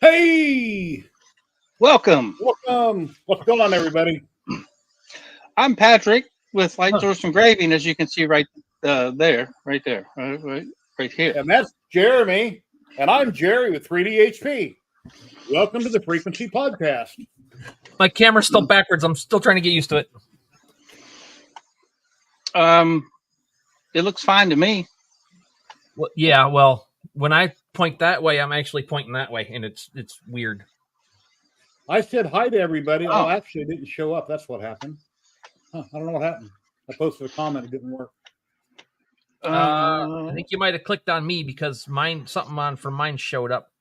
Hey, Welcome. what's going on, everybody? I'm Patrick with Lightburn Engraving, as you can see right there, right here. And that's Jeremy, and I'm Jerry with 3DHP. Welcome to the Frequency Podcast. My camera's still backwards. I'm still trying to get used to it. It looks fine to me. Well, yeah, well, when I point that way, I'm actually pointing that way, and it's weird. I said hi to everybody. Oh, actually, it didn't show up. That's what happened. I don't know what happened. I posted a comment. It didn't work. I think you might have clicked on me because something from mine showed up.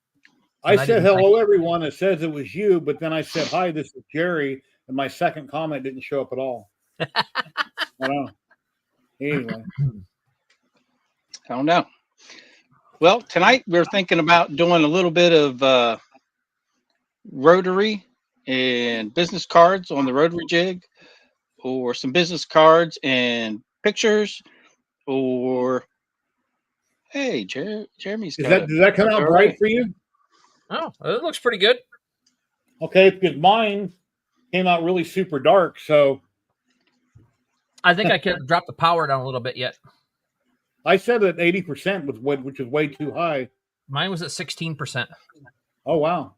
I said hello, everyone. It says it was you, but then I said hi. This is Jerry, and my second comment didn't show up at all. I don't know. Anyway, I don't know. Well, tonight we're thinking about doing a little bit of Rotary and business cards on the Rotary jig, or some business cards and pictures, or hey, Jeremy's got does that come out bright for you? Oh, it looks pretty good. Okay, because mine came out really super dark, so I think I could drop the power down a little bit yet. I said that 80% was which is way too high. Mine was at 16%. Oh wow!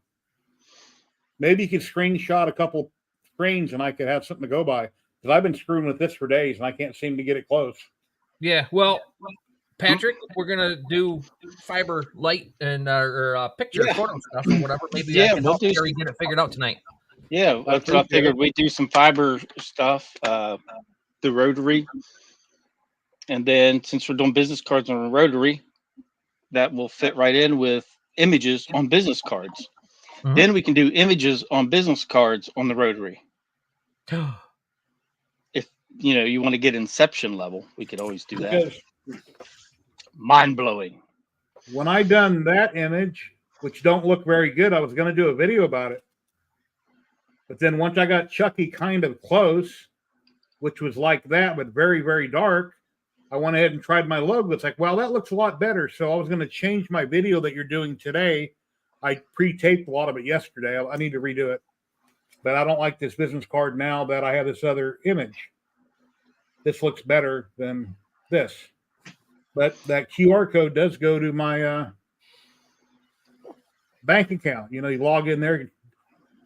Maybe you could screenshot a couple screens, and I could have something to go by. Because I've been screwing with this for days, and I can't seem to get it close. Yeah, well, Patrick, we're gonna do fiber light and picture photo stuff or whatever. Maybe I can help Gary get it figured out tonight. Yeah, that's what I figured. We'd do some fiber stuff, the Rotary. And then since we're doing business cards on a Rotary, that will fit right in with images on business cards. Mm-hmm. Then we can do images on business cards on the Rotary. If you want to get Inception level, we could always do that. Mind-blowing. When I done that image, which don't look very good, I was going to do a video about it. But then once I got Chucky kind of close, which was like that, but very, very dark, I went ahead and tried my logo. It's like, well, that looks a lot better. So I was going to change my video that you're doing today. I pre-taped a lot of it yesterday. I need to redo it. But I don't like this business card now that I have this other image. This looks better than this. But that QR code does go to my bank account. You log in there,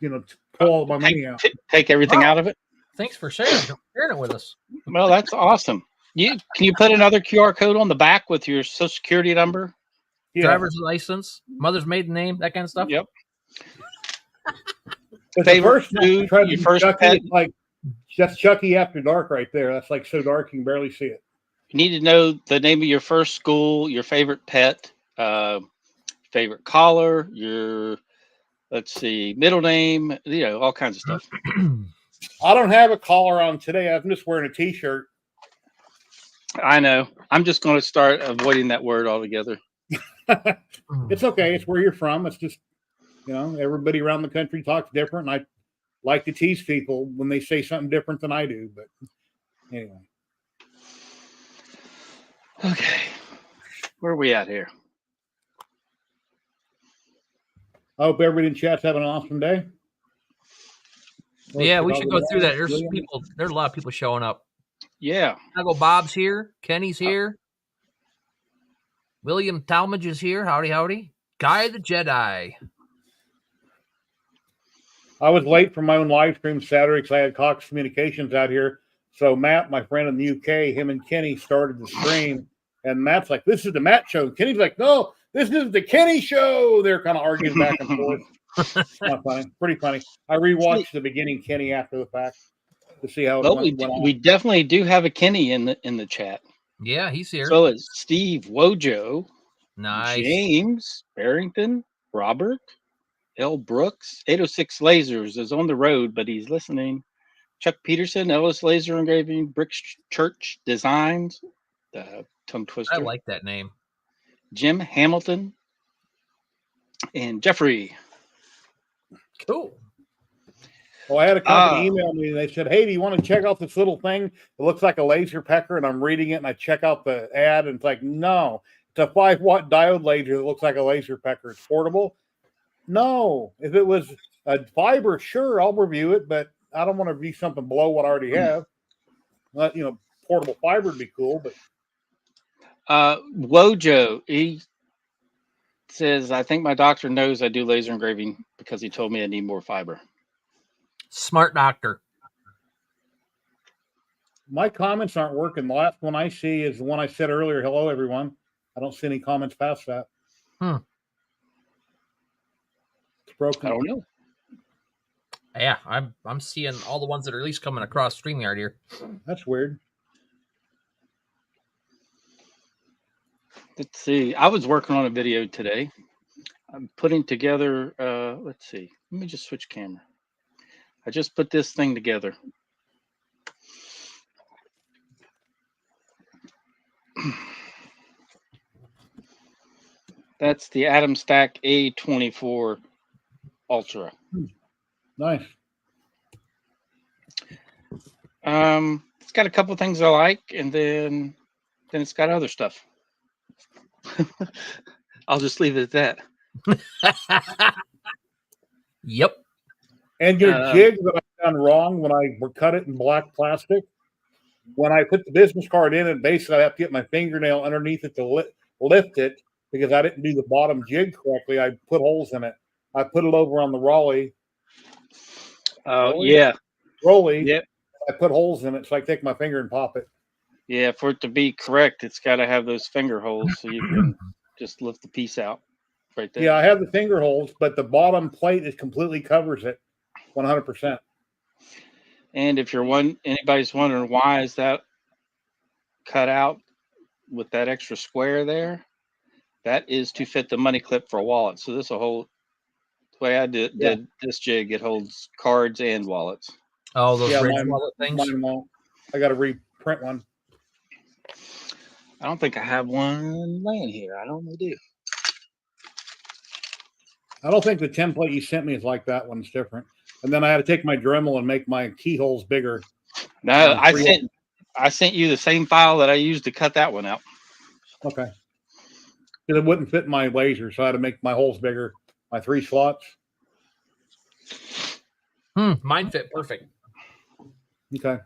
pull all my money out. Take everything out of it? Thanks for sharing it with us. Well, that's awesome. Can you put another QR code on the back with your Social Security number? Yeah. Driver's license, mother's maiden name, that kind of stuff? Yep. Favorite food, your first pet? Like, that's Chucky After Dark right there. That's like so dark you can barely see it. You need to know the name of your first school, your favorite pet, favorite collar, your, middle name, all kinds of stuff. I don't have a collar on today. I'm just wearing a T-shirt. I know. I'm just going to start avoiding that word altogether. It's okay. It's where you're from. It's just, everybody around the country talks different. And I like to tease people when they say something different than I do. But anyway. Okay. Where are we at here? I hope everybody in chat's having an awesome day. Yeah, we should go through that. There's a lot of people showing up. Yeah. Bob's here. Kenny's here. William Talmadge is here. Howdy, howdy. Guy the Jedi. I was late for my own live stream Saturday because I had Cox Communications out here. So Matt, my friend in the UK, him and Kenny started the stream. And Matt's like, this is the Matt show. And Kenny's like, no, this is the Kenny show. They're kind of arguing back and forth. It's not funny. Pretty funny. I rewatched the beginning Kenny after the fact to see how it went on. We definitely do have a Kenny in the chat. Yeah, he's here. So it's Steve Wojo, nice, James Barrington, Robert L. Brooks, 806 Lasers is on the road, but he's listening. Chuck Peterson, Ellis Laser Engraving, Brick Church Designs, tongue twister. I like that name. Jim Hamilton and Jeffrey. Cool. Well, I had a company email me and they said, hey, do you want to check out this little thing? It looks like a laser pecker. And I'm reading it and I check out the ad and it's like, no, it's a 5-watt diode laser that looks like a laser pecker. It's portable. No, if it was a fiber, sure, I'll review it, but I don't want to review something below what I already have. Portable fiber would be cool, but Wojo, he says, I think my doctor knows I do laser engraving because he told me I need more fiber. Smart doctor. My comments aren't working. The last one I see is the one I said earlier. Hello, everyone. I don't see any comments past that. It's broken. I don't know. Yeah, I'm seeing all the ones that are at least coming across StreamYard here. That's weird. Let's see. I was working on a video today. I'm putting together, let's see. Let me just switch camera. I just put this thing together. That's the Atom Stack A24 Ultra. Nice. It's got a couple things I like, and then it's got other stuff. I'll just leave it at that. Yep. And your jig that I done wrong when I cut it in black plastic, when I put the business card in it, basically I have to get my fingernail underneath it to lift it because I didn't do the bottom jig correctly. I put holes in it. I put it over on the Raleigh. Yeah. Rolly. Yep. I put holes in it, so I take my finger and pop it. Yeah, for it to be correct, it's got to have those finger holes so you can just lift the piece out right there. Yeah, I have the finger holes, but the bottom plate is completely covers it 100%. And if anybody's wondering why is that cut out with that extra square there, that is to fit the money clip for a wallet. So this will hold, the way I did this jig, it holds cards and wallets. Oh, those ridge wallet things? Mine won't. I got to reprint one. I don't think I have one laying here. I normally do. I don't think the template you sent me is like that one. It's different. And then I had to take my Dremel and make my keyholes bigger. No, I sent you the same file that I used to cut that one out. Okay. Because it wouldn't fit my laser, so I had to make my holes bigger. My 3 slots. Mine fit perfect. Okay.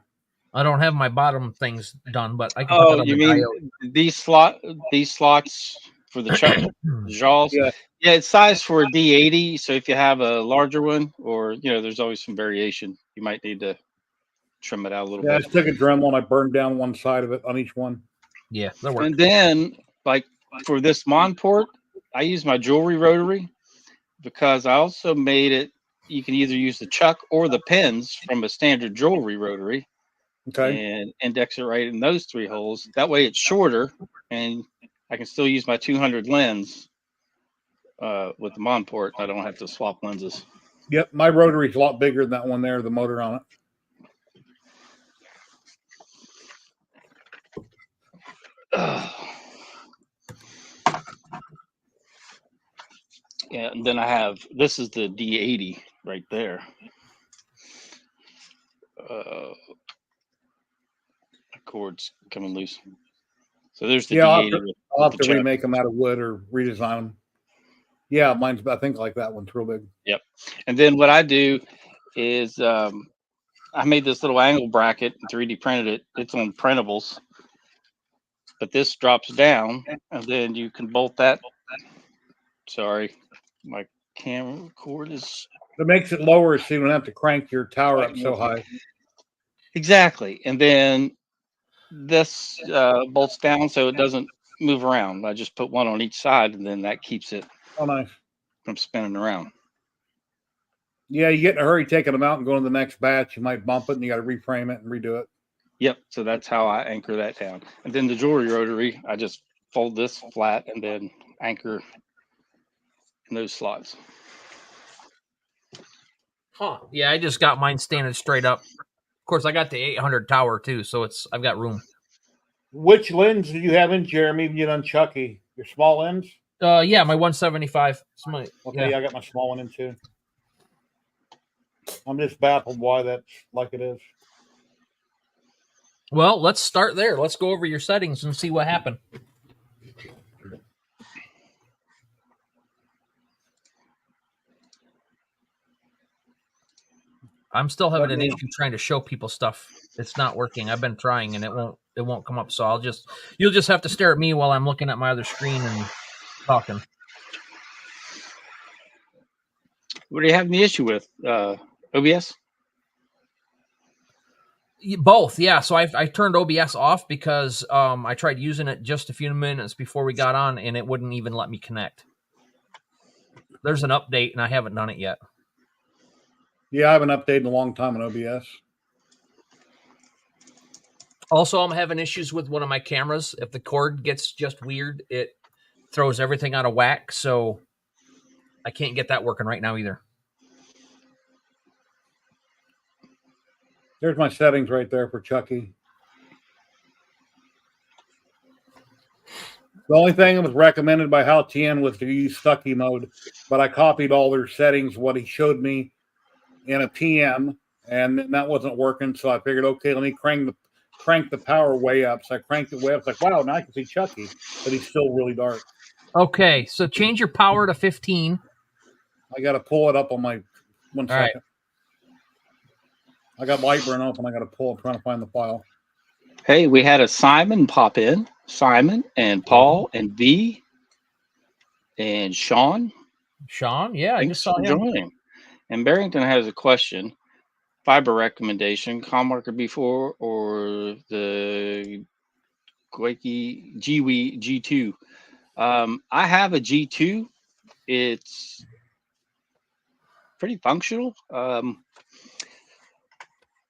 I don't have my bottom things done, but I can. Oh, you mean these slots for the jaws? Yeah. Yeah, it's sized for a D80. So if you have a larger one, or there's always some variation, you might need to trim it out a little bit. I just took a Dremel and I burned down one side of it on each one. Yeah, that works. And then, like for this Monport, I use my jewelry rotary because I also made it. You can either use the chuck or the pins from a standard jewelry rotary. Okay. And index it right in those 3 holes. That way it's shorter, and I can still use my 200 lens with the Monport. I don't have to swap lenses. Yep, my rotary is a lot bigger than that one there, the motor on it. Yeah, and then I have, this is the D80 right there. The cord's coming loose. So there's the D80. I'll have to remake them out of wood or redesign them. Yeah, mine's, I think, like that one's real big. Yep. And then what I do is I made this little angle bracket and 3D printed it. It's on printables. But this drops down, and then you can bolt that. Sorry, my camera cord is... It makes it lower so you don't have to crank your tower up so high. Exactly. And then this bolts down so it doesn't move around. I just put one on each side, and then that keeps it from spinning around. Yeah, you get in a hurry taking them out and going to the next batch. You might bump it, and you got to reframe it and redo it. Yep. So that's how I anchor that down. And then the jewelry rotary, I just fold this flat and then anchor in those slots. Huh. Yeah, I just got mine standing straight up. Of course, I got the 800 tower too, so I've got room. Which lens do you have in, Jeremy? You done Chucky? Your small lens? Yeah, my 175. Okay, yeah, I got my small one in too. I'm just baffled why that's like it is. Well, let's start there. Let's go over your settings and see what happened. I'm still having an issue trying to show people stuff. It's not working. I've been trying and it won't come up. So you'll just have to stare at me while I'm looking at my other screen and talking. What are you having the issue with? OBS? Both, yeah. So I turned OBS off because I tried using it just a few minutes before we got on and it wouldn't even let me connect. There's an update and I haven't done it yet. Yeah, I haven't updated in a long time on OBS. Also, I'm having issues with one of my cameras. If the cord gets just weird, it throws everything out of whack. So I can't get that working right now either. There's my settings right there for Chucky. The only thing that was recommended by Hal Tien was to use Stucky mode, but I copied all their settings, what he showed me in a PM, and that wasn't working. So I figured, okay, let me crank the power way up. So I cranked it way up. It's like, wow, now I can see Chucky, but he's still really dark. Okay, so change your power to 15. I got to pull it up on my one all second. Right. I got Lightburn open. I got to pull. I'm trying to find the file. Hey, we had a Simon pop in. Simon and Paul and V and Sean. Sean, yeah, I just saw him joining. And Barrington has a question. Fiber recommendation, com marker before or the Gweki Gwi G2. I have a G2. It's pretty functional.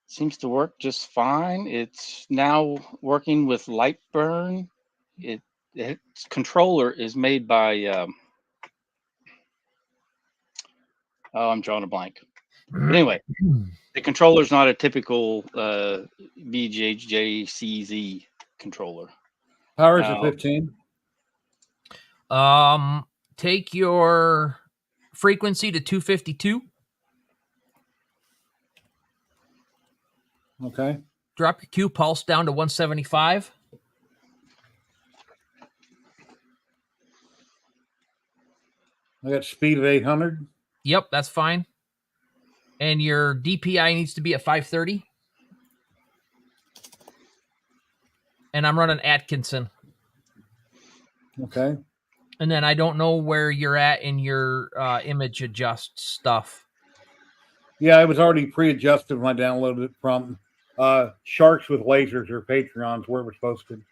Seems to work just fine. It's now working with Lightburn. Its controller is made by I'm drawing a blank. But anyway, the controller is not a typical BJJCZ controller. Power is a 15. Take your frequency to 252. Okay. Drop your Q pulse down to 175. I got speed of 800. Yep, that's fine. And your DPI needs to be at 530. And I'm running Atkinson. Okay. And then I don't know where you're at in your image adjust stuff. Yeah, it was already pre-adjusted when I downloaded it from Sharks with Lasers or Patreons, where it was posted.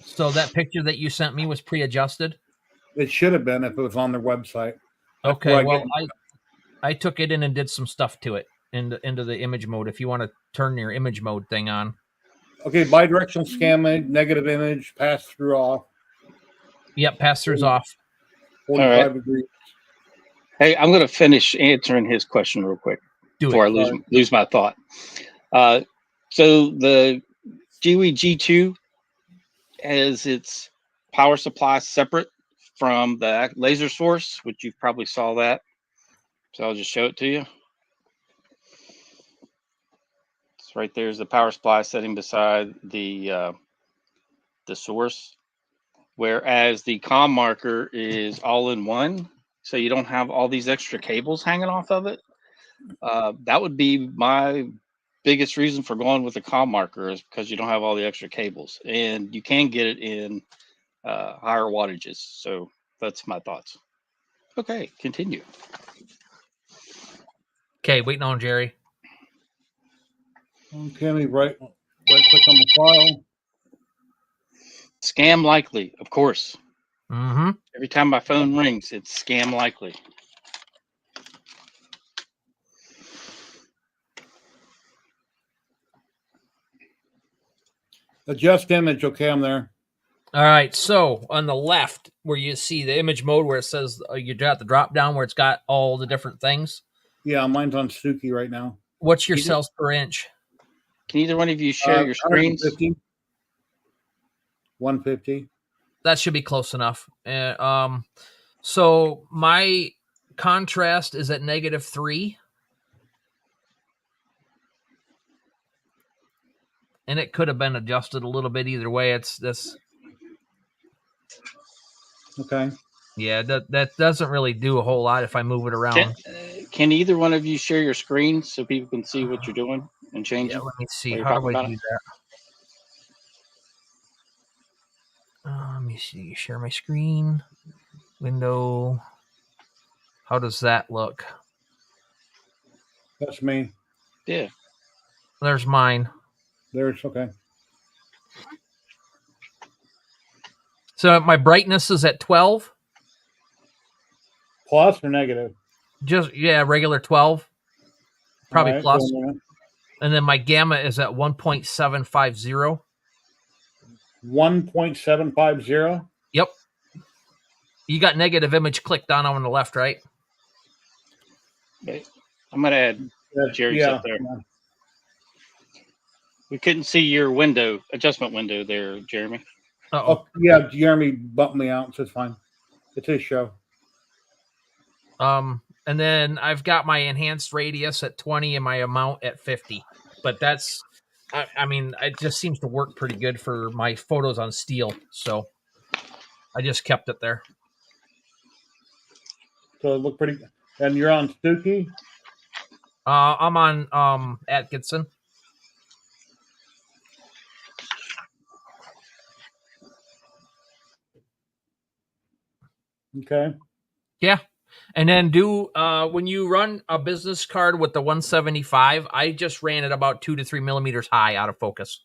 So that picture that you sent me was pre-adjusted? It should have been if it was on their website. Okay, well, I took it in and did some stuff to it into the image mode if you want to turn your image mode thing on. Okay, bidirectional scan mode, negative image, pass-through off. Yep, pass-through's off. 45 degrees. Hey, I'm going to finish answering his question real quick before I lose my thought. So the GWI G2 has its power supply separate from the laser source, which you probably saw that. So I'll just show it to you. It's right there's the power supply sitting beside the source, whereas the COM marker is all in one, so you don't have all these extra cables hanging off of it. That would be my biggest reason for going with the COM marker, is because you don't have all the extra cables, and you can get it in higher wattages. So that's my thoughts. Okay, continue. Okay, waiting on Jerry. Okay, let me right click on the file. Scam likely, of course. Mm-hmm. Every time my phone rings, it's scam likely. Adjust image. Okay, I'm there. All right, so on the left where you see the image mode where it says you got the drop down where it's got all the different things. Yeah, mine's on Suki right now. What's your cells per inch? Can either one of you share your screens? 150. That should be close enough. So my contrast is at -3. And it could have been adjusted a little bit either way. It's this. Okay. Yeah, that doesn't really do a whole lot if I move it around. Can either one of you share your screen so people can see what you're doing and changing? Yeah, let me see. While you're How do talking I about do it? that? Let me see. Share my screen. Window. How does that look? That's me. Yeah. There's mine. There's okay. So my brightness is at 12. Plus or negative? Just regular 12. Probably All right, plus. go on. And then my gamma is at 1.750. 1.750. Yep. You got negative image clicked on the left, right? Okay. I'm gonna add Jerry's up there. Yeah. We couldn't see your adjustment window there, Jeremy. Oh, yeah, Jeremy bumped me out, so it's fine. It's his show. And then I've got my enhanced radius at 20 and my amount at 50. But that's, I mean, it just seems to work pretty good for my photos on steel. So I just kept it there. So it looked pretty good. And you're on Stooky? I'm on Atkinson. Okay. Yeah. And then when you run a business card with the 175, I just ran it about 2 to 3 millimeters high out of focus.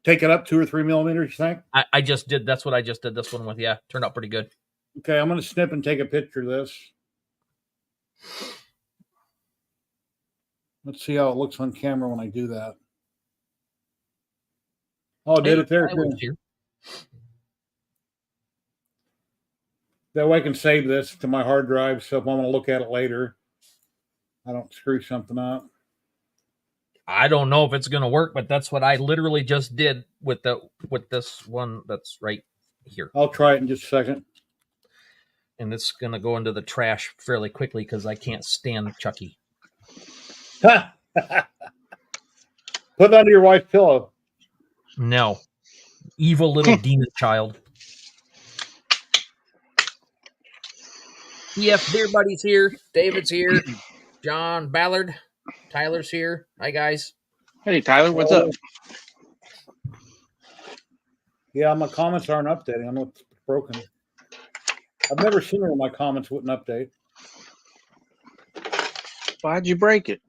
Take it up 2 or 3 millimeters, you think? I just did. That's what I just did this one with. Yeah. Turned out pretty good. Okay. I'm going to snip and take a picture of this. Let's see how it looks on camera when I do that. Oh, did it there too. That way I can save this to my hard drive, so if I want to look at it later, I don't screw something up. I don't know if it's going to work, but that's what I literally just did with this one that's right here. I'll try it in just a second. And it's going to go into the trash fairly quickly because I can't stand Chucky. Put it under your wife's pillow. No. Evil little demon child. Yep, Dear Buddy's here. David's here. John Ballard. Tyler's here. Hi, guys. Hey, Tyler, what's up? Yeah, my comments aren't updating. I know it's broken. I've never seen where my comments wouldn't update. Why'd you break it?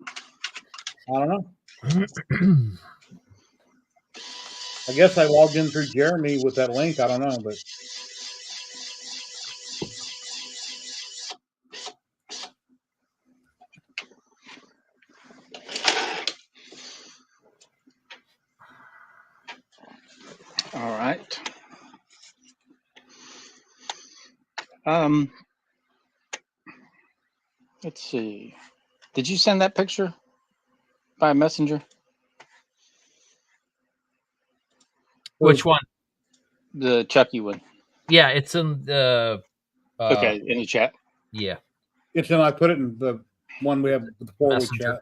I don't know. I guess I logged in through Jeremy with that link. I don't know, but All right. Let's see. Did you send that picture by messenger? Which one? The Chucky one. Yeah, it's in the. Okay, in the chat. Yeah. it's in. I put it in the one we have the forward Messenger. chat.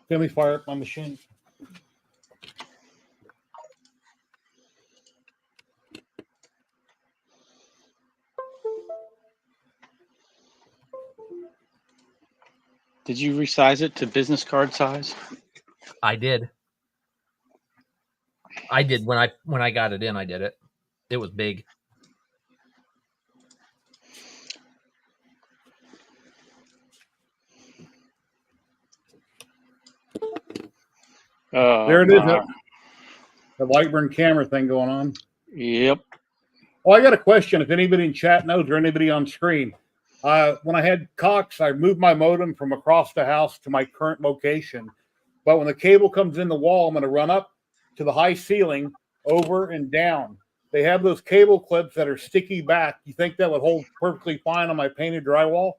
Let me fire up my machine. Did you resize it to business card size? I did. When I got it in, I did it. It was big. There it is. The Lightburn camera thing going on. Yep. Oh, I got a question. If anybody in chat knows or anybody on screen, when I had Cox, I moved my modem from across the house to my current location. But when the cable comes in the wall, I'm going to run up to the high ceiling, over and down. They have those cable clips that are sticky back. You think that would hold perfectly fine on my painted drywall?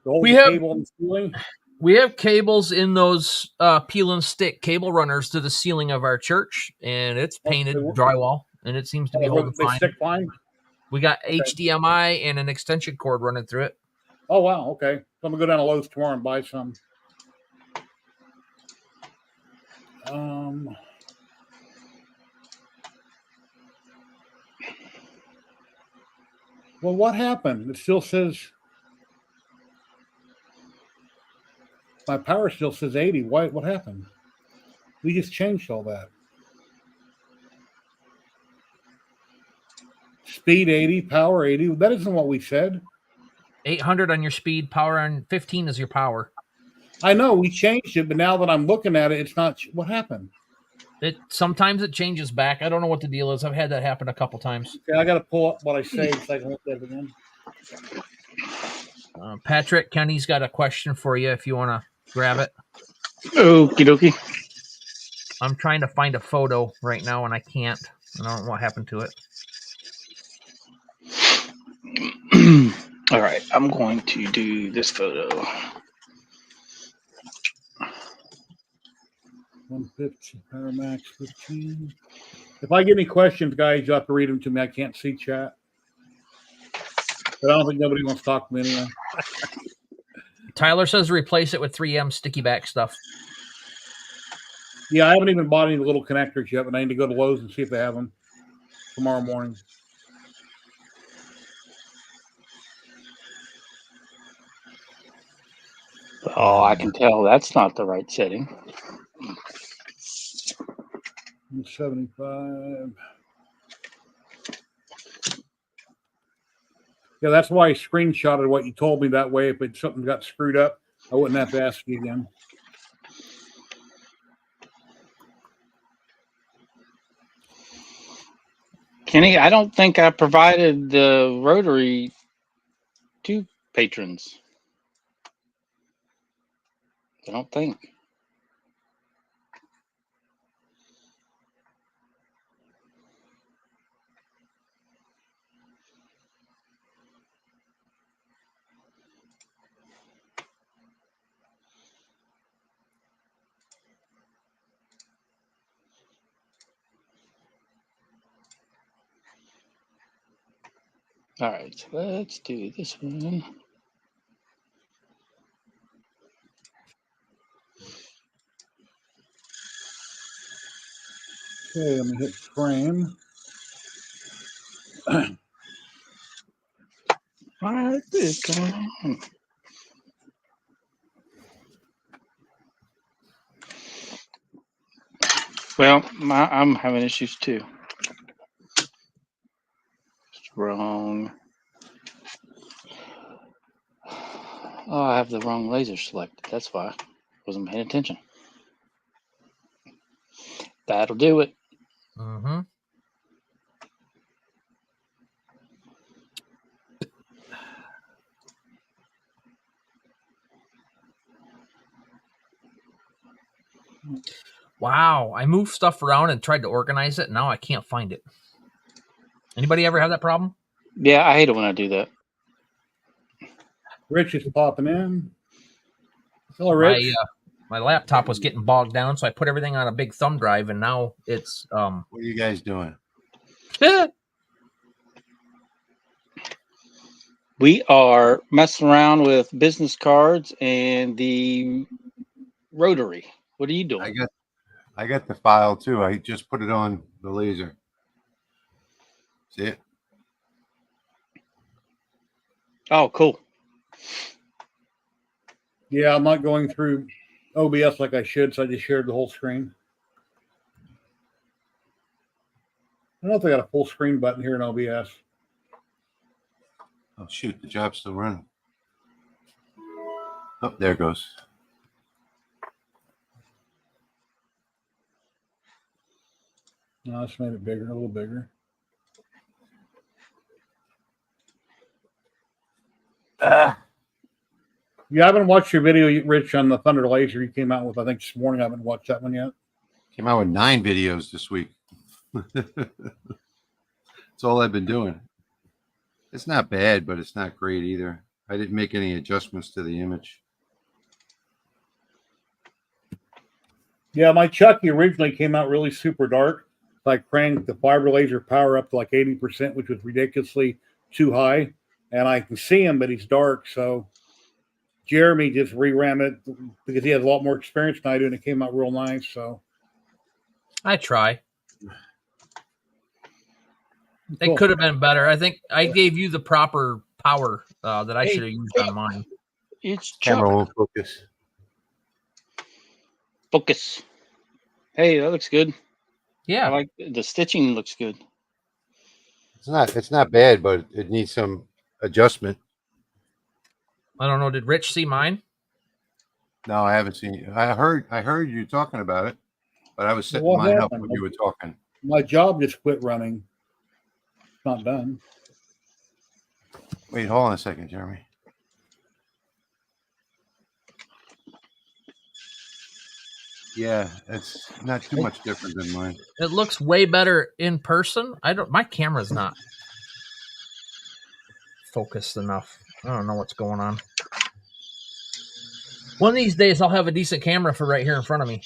We have cable on the ceiling. We have cables in those peel and stick cable runners to the ceiling of our church, and it's painted drywall, and it seems to be holding fine. They stick fine. We got HDMI and an extension cord running through it. Oh wow! Okay, so I'm gonna go down to Lowe's tomorrow and buy some. Well, what happened? It still says my power still says 80. What happened? We just changed all that. Speed 80, power 80. That isn't what we said. 800 on your speed, power on 15 is your power. I know we changed it, but now that I'm looking at it, it's not. What happened? Sometimes it changes back. I don't know what the deal is. I've had that happen a couple times. Okay, I got to pull up what I saved so I can look at it again. Patrick, Kenny's got a question for you if you want to grab it. Okie dokie. I'm trying to find a photo right now and I can't. I don't know what happened to it. All right, I'm going to do this photo. 150 power max 15. If I get any questions, guys, you have to read them to me. I can't see chat. But I don't think nobody wants to talk to me anyway. Tyler says replace it with 3M sticky back stuff. Yeah, I haven't even bought any little connectors yet, but I need to go to Lowe's and see if they have them tomorrow morning. Oh, I can tell that's not the right setting. 75. Yeah, that's why I screenshotted what you told me. That way, if something got screwed up, I wouldn't have to ask you again. Kenny, I don't think I provided the Rotary to patrons. I don't think. All right, so let's do this one. Okay, let me hit frame. What is going on? Well, I'm having issues too. It's wrong. Oh, I have the wrong laser selected. That's why I wasn't paying attention. That'll do it. Mm-hmm. Wow, I moved stuff around and tried to organize it. And now I can't find it. Anybody ever have that problem? Yeah, I hate it when I do that. Rich is popping in. Hello, Rich. My laptop was getting bogged down, so I put everything on a big thumb drive, and now it's What are you guys doing? We are messing around with business cards and the Rotary. What are you doing? I got the file too. I just put it on the laser. See it? Oh, cool. Yeah, I'm not going through OBS like I should, so I just shared the whole screen. I don't know if they got a full screen button here in OBS. Oh shoot, the job's still running. Oh, there it goes. No, I just made it bigger, a little bigger. Yeah, I haven't watched your video, Rich, on the Thunder Laser you came out with, I think, this morning. I haven't watched that one yet. Came out with 9 videos this week. That's all I've been doing. It's not bad, but it's not great either. I didn't make any adjustments to the image. Yeah, my Chucky originally came out really super dark. So I cranked the fiber laser power up to like 80%, which was ridiculously too high. And I can see him, but he's dark. So Jeremy just reran it because he has a lot more experience than I do, and it came out real nice. So I try. It could have been better. I think I gave you the proper power that I should have used on mine. It's Camera won't focus. Focus. Hey, that looks good. Yeah, I like the stitching. Looks good. It's not bad, but it needs some adjustment. I don't know. Did Rich see mine? No, I haven't seen it. I heard you talking about it, but I was setting mine up when you were talking. My job just quit running. It's not done. Wait, hold on a second, Jeremy. Yeah, it's not too much different than mine. It looks way better in person. My camera's not focused enough. I don't know what's going on. One of these days I'll have a decent camera for right here in front of me.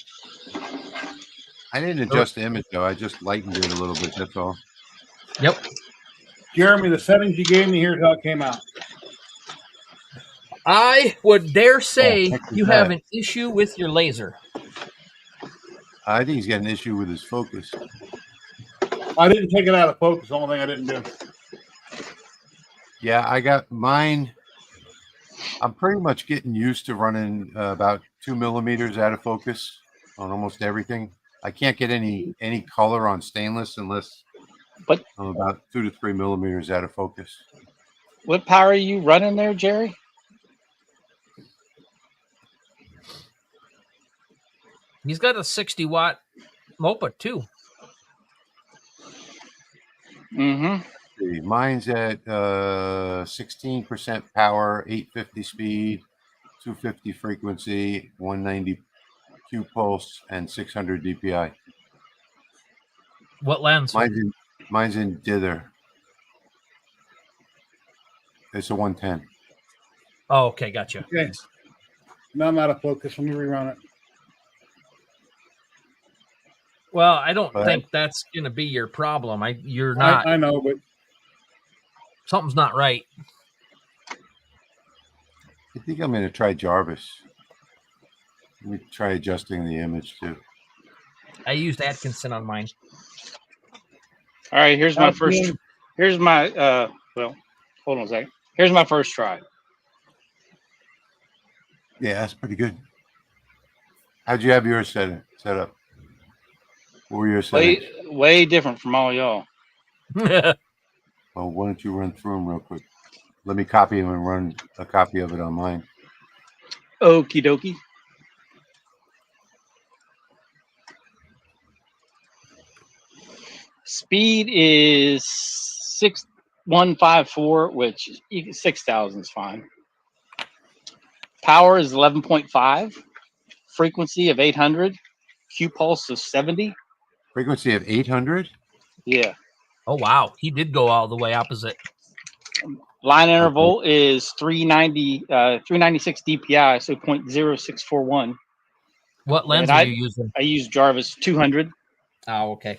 I didn't adjust the image though. I just lightened it a little bit. That's all. Yep. Jeremy, the settings you gave me, here's how it came out. I would dare say you have an issue with your laser. I think he's got an issue with his focus. I didn't take it out of focus. The only thing I didn't do. Yeah, I got mine. I'm pretty much getting used to running about 2 millimeters out of focus on almost everything. I can't get any color on stainless unless I'm about 2 to 3 millimeters out of focus. What power are you running there, Jerry? He's got a 60-watt Monport too. Mm-hmm. Mine's at 16% power, 850 speed, 250 frequency, 190 Q pulse, and 600 DPI. What lens? Mine's in dither. It's a 110. Oh, okay, gotcha. Okay. Now I'm out of focus. Let me rerun it. Well, I don't think that's going to be your problem. You're not. I know, but something's not right. I think I'm going to try Jarvis. Let me try adjusting the image too. I used Atkinson on mine. All right, here's my first. Here's my. Well, hold on a second. Here's my first try. Yeah, that's pretty good. How'd you have yours set up? What were your settings? Way different from all y'all. Well, why don't you run through them real quick? Let me copy them and run a copy of it on mine. Okie dokie. Speed is 6154, which 6,000 is fine. Power is 11.5. Frequency of 800. Q pulse of 70. Frequency of 800? Yeah. Oh, wow. He did go all the way opposite. Line interval is 396 DPI, so 0.0641. What lens are you using? I use Jarvis 200. Oh, okay.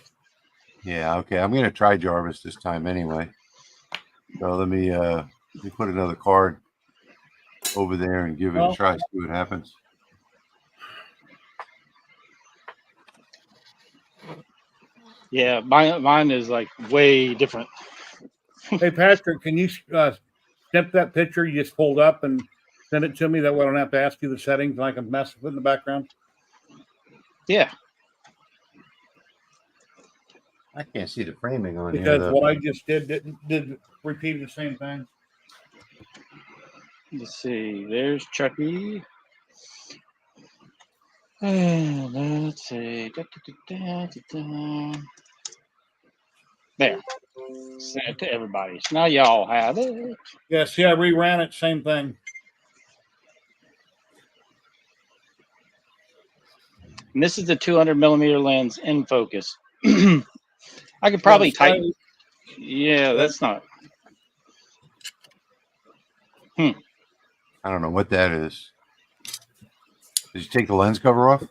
Yeah, okay. I'm going to try Jarvis this time anyway. So let me put another card over there and give it a try, see what happens. Yeah, mine is like way different. Hey, Patrick, can you snip that picture you just pulled up and send it to me? That way I don't have to ask you the settings and I can mess with it in the background. Yeah. I can't see the framing on here. Because what I just did repeat the same thing. Let's see. There's Chucky. Let's see. There. Send it to everybody. So now y'all have it. Yeah, see, I reran it. Same thing. And this is the 200 millimeter lens in focus. I could probably tighten. Yeah, that's not. I don't know what that is. Did you take the lens cover off?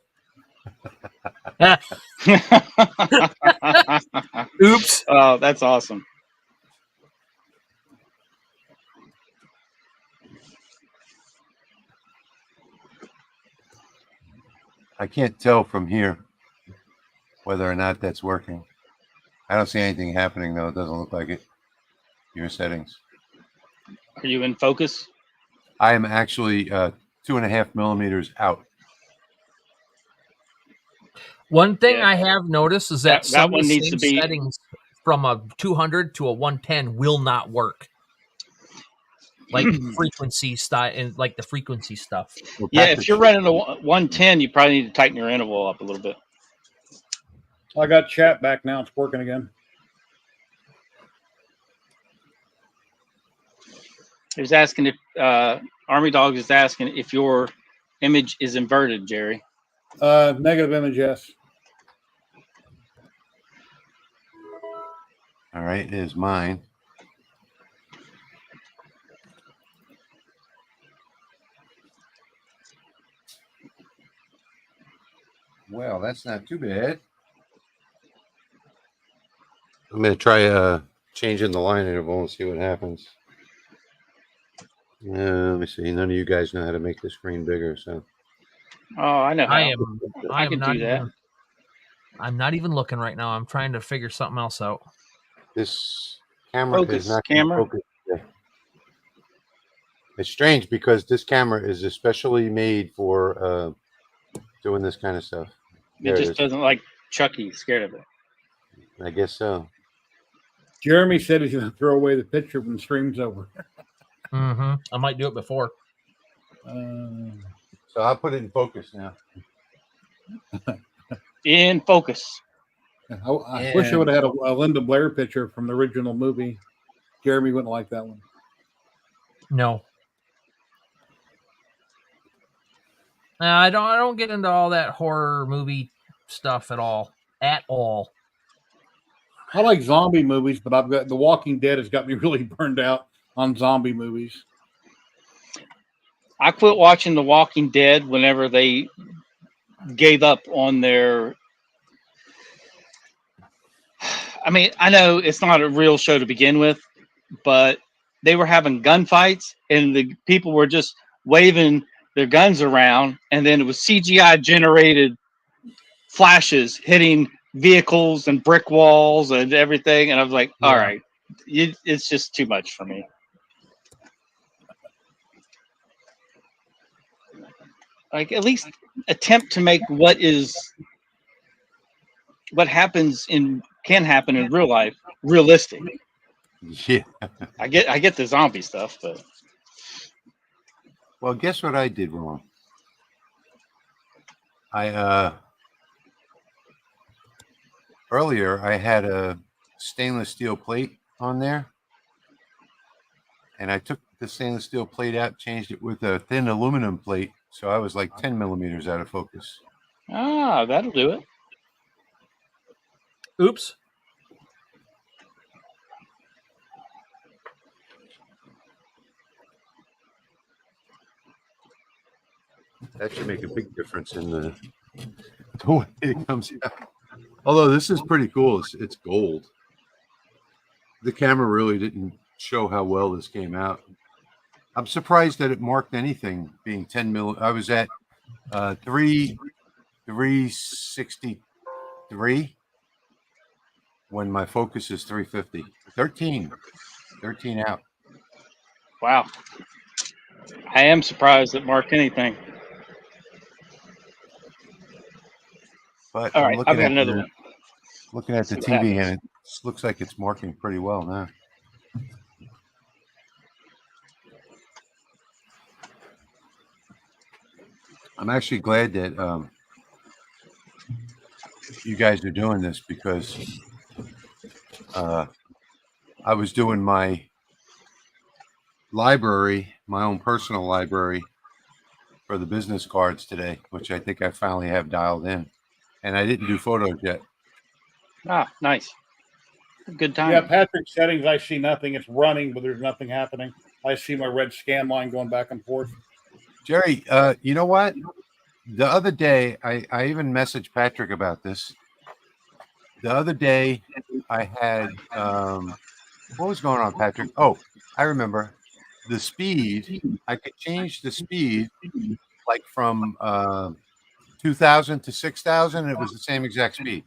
Oops. Oh, that's awesome. I can't tell from here whether or not that's working. I don't see anything happening though. It doesn't look like it. Your settings. Are you in focus? I am actually 2.5 millimeters out. One thing I have noticed is that some one of the needs same to be settings from a 200 to a 110 will not work. Like frequency style and like the frequency stuff. Well, yeah, if you're running a 110, you probably need to tighten your interval up a little bit. I got chat back now. It's working again. He was asking if Army Dog is asking if your image is inverted, Jerry. Negative image, yes. All right, is mine. Well, that's not too bad. I'm going to try changing the line interval and see what happens. Let me see. None of you guys know how to make the screen bigger, so. Oh, I know how. I can do that. I'm not even looking right now. I'm trying to figure something else out. This camera is not focused today. It's strange because this camera is especially made for doing this kind of stuff. It just doesn't like Chucky. Scared of it. I guess so. Jeremy said he's going to throw away the picture when the stream's over. I might do it before. So I'll put it in focus now. In focus. I wish I would have had a Linda Blair picture from the original movie. Jeremy wouldn't like that one. No. I don't get into all that horror movie stuff at all. At all. I like zombie movies, but I've got The Walking Dead has got me really burned out on zombie movies. I quit watching The Walking Dead whenever they gave up on their. I mean, I know it's not a real show to begin with, but they were having gunfights and the people were just waving their guns around, and then it was CGI generated flashes hitting vehicles and brick walls and everything. And I was like, all right, it's just too much for me. Like, at least attempt to make what can happen in real life realistic. Yeah. I get the zombie stuff, but well, guess what I did wrong? Earlier I had a stainless steel plate on there, and I took the stainless steel plate out, changed it with a thin aluminum plate, so I was like 10 millimeters out of focus. That'll do it. Oops. That should make a big difference in the way it comes out. Although this is pretty cool. It's gold. The camera really didn't show how well this came out. I'm surprised that it marked anything being 10 mil. I was at 363 when my focus is 350. 13 out. Wow. I am surprised it marked anything. But all right, I've got another one. Looking at the TV, and it looks like it's marking pretty well now. I'm actually glad that you guys are doing this, because I was doing my library, my own personal library for the business cards today, which I think I finally have dialed in. And I didn't do photos yet. Nice. Good time. Yeah, Patrick's settings, I see nothing. It's running, but there's nothing happening. I see my red scan line going back and forth. Jerry, you know what? The other day, I even messaged Patrick about this. The other day, I had, what was going on, Patrick? Oh, I remember. The speed, I could change the speed, like from 2,000 to 6,000. It was the same exact speed.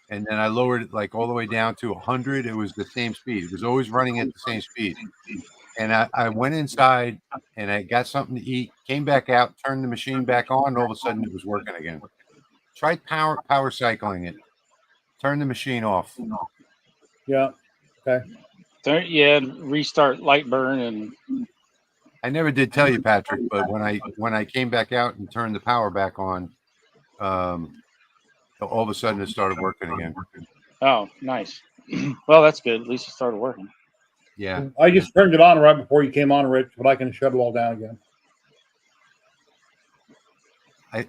and then I lowered it like all the way down to 100. It was the same speed. It was always running at the same speed. And I went inside and I got something to eat, came back out, turned the machine back on, and all of a sudden it was working again. Tried power cycling it. Turn the machine off. Yeah. Okay. Restart Lightburn, and I never did tell you, Patrick, but when I came back out and turned the power back on, all of a sudden it started working again. Oh, nice. Well, that's good. At least it started working. Yeah. I just turned it on right before you came on, Rich, but I can shut it all down again.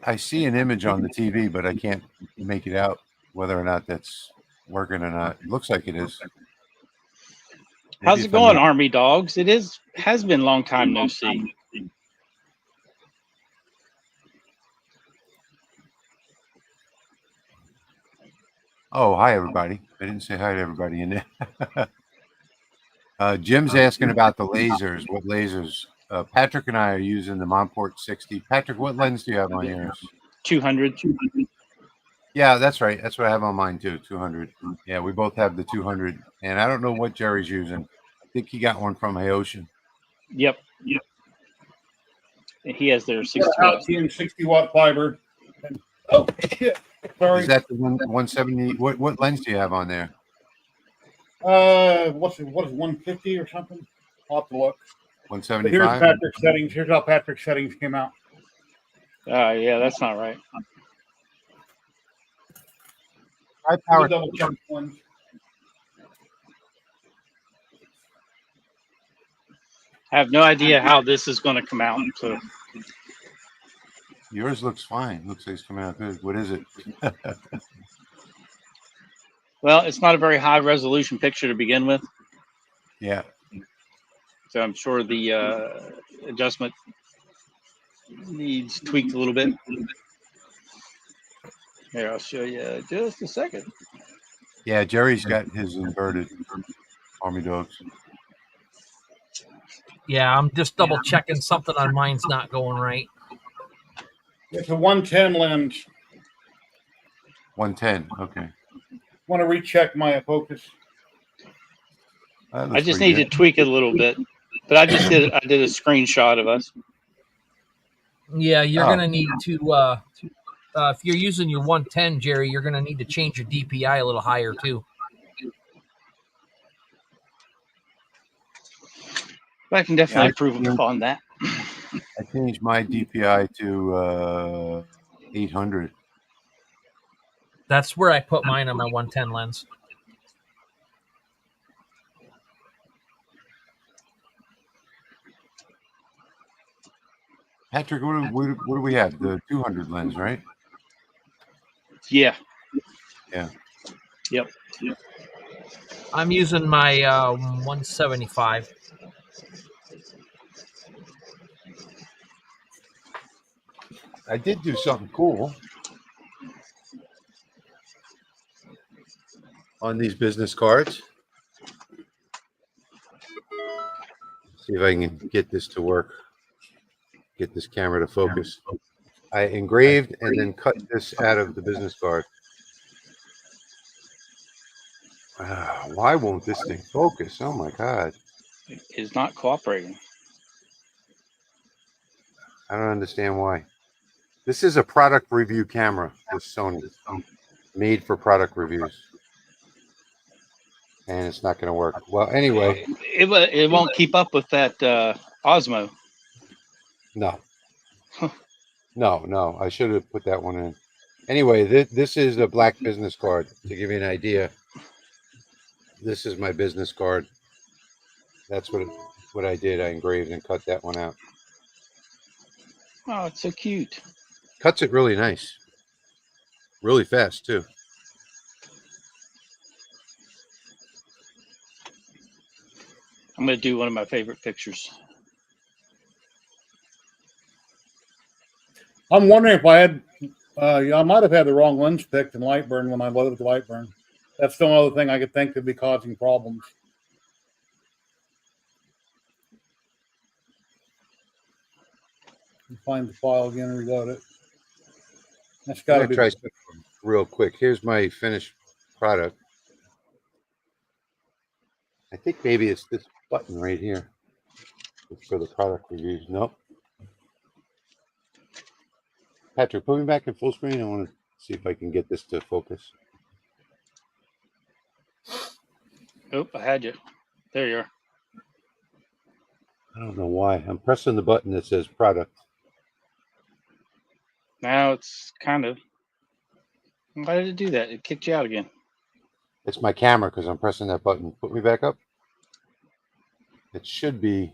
I see an image on the TV, but I can't make it out whether or not that's working or not. It looks like it is. How's it going, Army Dogs? Has been a long time no see. Oh, hi, everybody. I didn't say hi to everybody in there. Jim's asking about the lasers. What lasers? Patrick and I are using the Monport 60. Patrick, what lens do you have on yours? 200. Yeah, that's right. That's what I have on mine, too, 200. Yeah, we both have the 200. And I don't know what Jerry's using. I think he got one from Haoshin. Yep. And he has their 60 watt. 60-watt fiber. And, oh, shit. Sorry. Is that the 170? What lens do you have on there? What is 150 or something? I'll have to look. 175. Here's Patrick's settings. Here's how Patrick's settings came out. Yeah, that's not right. High power. Double check one. I have no idea how this is going to come out. So yours looks fine. Looks like it's coming out good. What is it? Well, it's not a very high resolution picture to begin with. Yeah. So I'm sure the adjustment needs tweaked a little bit. Here, I'll show you just a second. Yeah, Jerry's got his inverted Army Dogs. Yeah, I'm just double checking something on mine's not going right. It's a 110 lens. 110. Okay. Want to recheck my focus? I just need to tweak it a little bit, but I did a screenshot of us. Yeah, you're gonna need to. If you're using your 110, Jerry, you're gonna need to change your DPI a little higher too. But I can definitely improve upon that. I changed my DPI to 800. That's where I put mine on my 110 lens. Patrick, what do we have? The 200 lens, right? Yeah. Yeah. Yep. I'm using my 175. I did do something cool on these business cards. See if I can get this to work. Get this camera to focus. I engraved and then cut this out of the business card. Why won't this thing focus? Oh my God. It is not cooperating. I don't understand why. This is a product review camera, this Sony, made for product reviews. And it's not going to work. Well, anyway. It won't keep up with that Osmo. No. No. I should have put that one in. Anyway, this is a black business card. To give you an idea, this is my business card. That's what I did. I engraved and cut that one out. Oh, it's so cute. Cuts it really nice. Really fast, too. I'm going to do one of my favorite pictures. I'm wondering if I had, I might have had the wrong lens picked in Lightburn when I loaded Lightburn. That's the only other thing I could think could be causing problems. Find the file again and reload it. That's got to be try something real quick. Here's my finished product. I think maybe it's this button right here. It's for the product reviews. Nope. Patrick, put me back in full screen. I want to see if I can get this to focus. Oh, I had you. There you are. I don't know why. I'm pressing the button that says product. Now it's kind of. Why did it do that? It kicked you out again. It's my camera because I'm pressing that button. Put me back up. It should be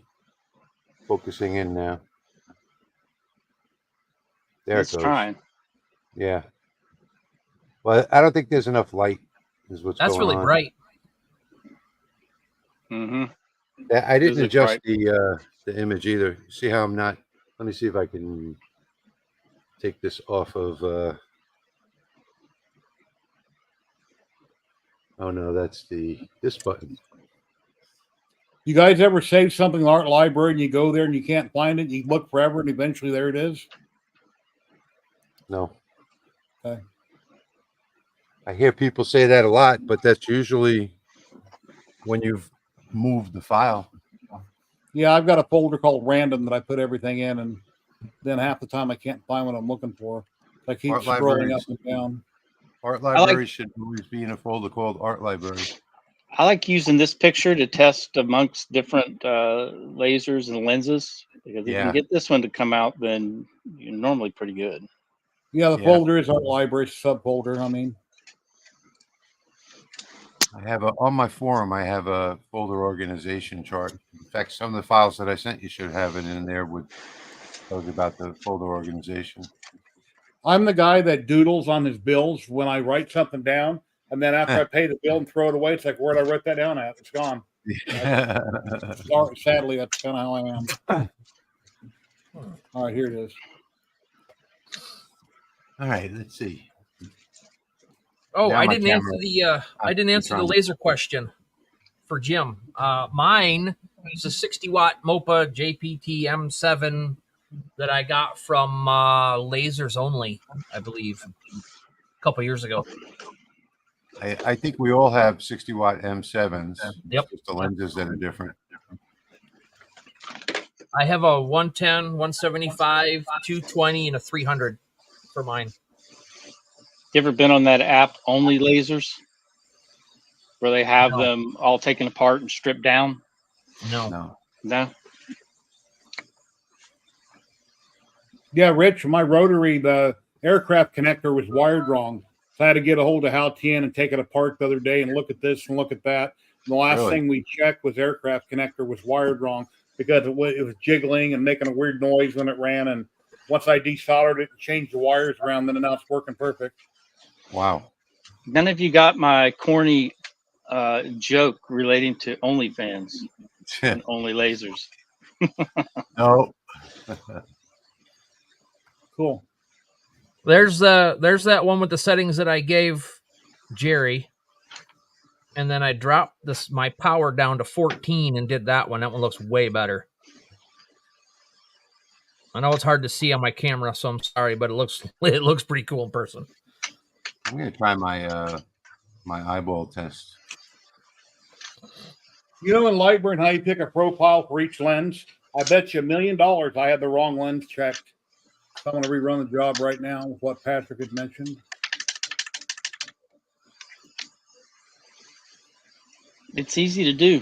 focusing in now. There It's it goes. trying. Yeah. Well, I don't think there's enough light. Is what's That's going really on. bright. Mm-hmm. I didn't Is it adjust bright? the image either. See how I'm not. Let me see if I can take this off of. Oh no, that's this button. You guys ever save something in the art library and you go there and you can't find it? You look forever and eventually there it is? No. Okay. I hear people say that a lot, but that's usually when you've moved the file. Yeah, I've got a folder called random that I put everything in, and then half the time I can't find what I'm looking for. I keep Art scrolling libraries. up and down. Art library should always be in a folder called art library. I like using this picture to test amongst different lasers and lenses, because if you can get this one to come out, then you're normally pretty good. Yeah, the folder is art library subfolder. I mean, I have on my forum. I have a folder organization chart. In fact, some of the files that I sent you should have it in there with tells you about the folder organization. I'm the guy that doodles on his bills when I write something down, and then after I pay the bill and throw it away, it's like, where'd I write that down at? It's gone. Sadly, that's kind of how I am. All right, here it is. All right, let's see. Oh, I didn't answer the laser question for Jim. Mine is a 60-watt MOPA JPT M7 that I got from Lasers Only, I believe, a couple years ago. I think we all have 60-watt M7s. Yep. Just the lenses that are different. I have a 110, 175, 220, and a 300 for mine. You ever been on that app, Only Lasers, where they have them all taken apart and stripped down? No. Yeah, Rich, my rotary, the aircraft connector was wired wrong. So I had to get a hold of Hal Tien and take it apart the other day and look at this and look at that. And the last thing we checked was aircraft connector was wired wrong because it was jiggling and making a weird noise when it ran. And once I desoldered it and changed the wires around, then now it's working perfect. Wow. None of you got my corny joke relating to OnlyFans and Only Lasers. No. Cool. There's that one with the settings that I gave Jerry, and then I dropped my power down to 14 and did that one. That one looks way better. I know it's hard to see on my camera, so I'm sorry, but it looks pretty cool in person. I'm gonna try my my eyeball test. You know, in Lightburn, how you pick a profile for each lens? I bet you $1 million I had the wrong lens checked. So I'm going to rerun the job right now with what Patrick had mentioned. It's easy to do.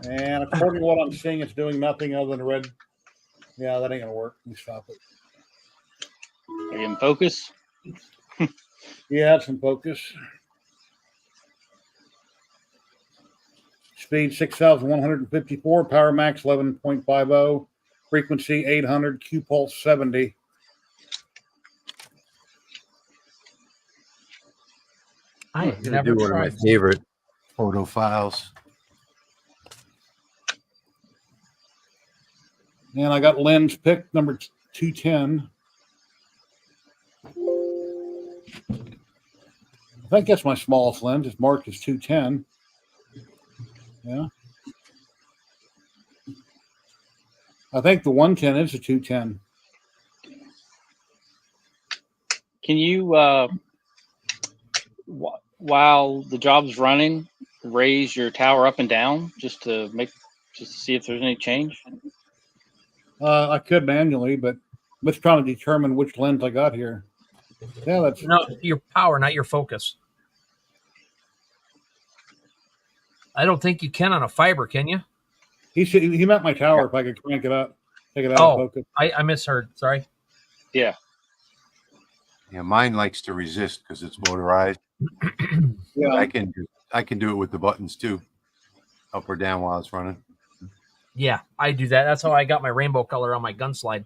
And according to what I'm seeing, it's doing nothing other than red. Yeah, that ain't going to work. Let me stop it. Are you in focus? Yeah, it's in focus. Speed 6,154, power max 11.50, frequency 800, Q pulse 70. I never do one of my favorite photo files. And I got lens pick number 210. I think that's my smallest lens. It's marked as 210. Yeah. I think the 110 is a 210. Can you while the job's running, raise your tower up and down just to see if there's any change? I could manually, but let's try to determine which lens I got here. Yeah, that's no, your power, not your focus. I don't think you can on a fiber, can you? He meant my tower. If I could crank it up, take it out of focus. I misheard. Sorry. Yeah. Yeah, mine likes to resist because it's motorized. Yeah, I can do it with the buttons too, up or down while it's running. Yeah, I do that. That's how I got my rainbow color on my gun slide.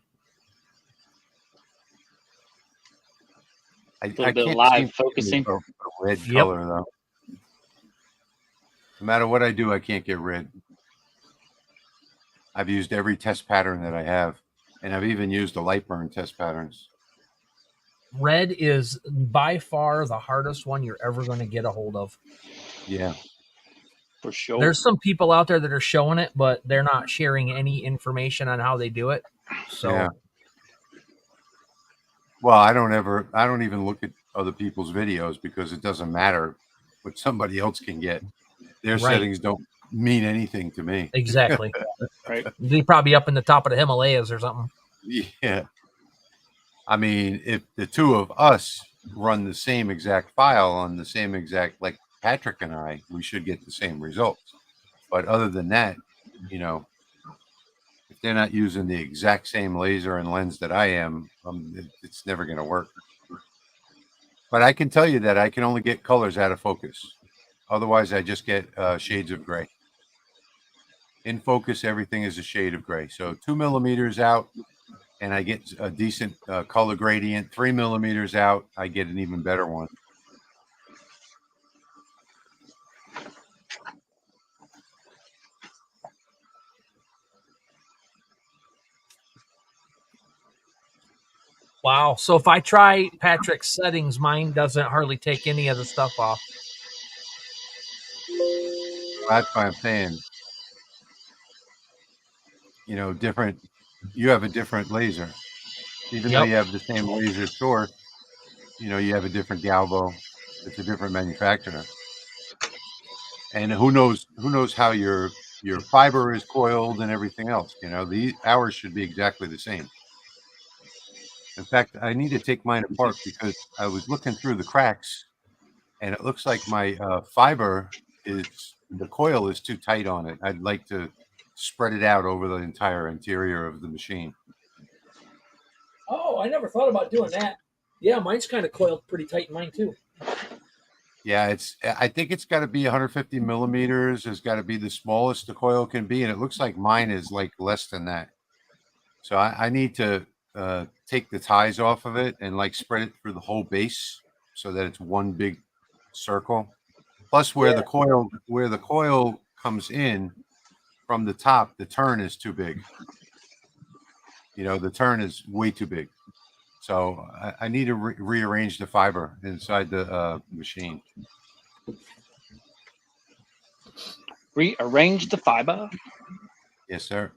I can't live focusing. A red color though. No matter what I do, I can't get red. I've used every test pattern that I have, and I've even used the Lightburn test patterns. Red is by far the hardest one you're ever going to get a hold of. Yeah. For sure. There's some people out there that are showing it, but they're not sharing any information on how they do it. So, yeah. Well, I don't even look at other people's videos because it doesn't matter what somebody else can get. Their settings don't mean anything to me. Exactly. Right. They're probably up in the top of the Himalayas or something. Yeah. I mean, if the two of us run the same exact file on the same exact, like Patrick and I, we should get the same results. But other than that, you know, if they're not using the exact same laser and lens that I am, it's never going to work. But I can tell you that I can only get colors out of focus. Otherwise, I just get shades of gray. In focus, everything is a shade of gray. So 2 millimeters out, and I get a decent color gradient. 3 millimeters out, I get an even better one. Wow. So if I try Patrick's settings, mine doesn't hardly take any of the stuff off. That's why I'm saying, you know, you have a different laser. Even though you have the same laser source, you know, you have a different galvo. It's a different manufacturer. And who knows how your fiber is coiled and everything else. You know, ours should be exactly the same. In fact, I need to take mine apart because I was looking through the cracks, and it looks like my fiber the coil is too tight on it. I'd like to spread it out over the entire interior of the machine. Oh, I never thought about doing that. Yeah, mine's kind of coiled pretty tight in mine too. Yeah, I think it's got to be 150 millimeters. It's got to be the smallest the coil can be, and it looks like mine is like less than that. So I need to take the ties off of it and like spread it through the whole base so that it's one big circle. Plus, where the coil comes in from the top, the turn is too big. You know, the turn is way too big. So I need to rearrange the fiber inside the machine. Rearrange the fiber? Yes, sir.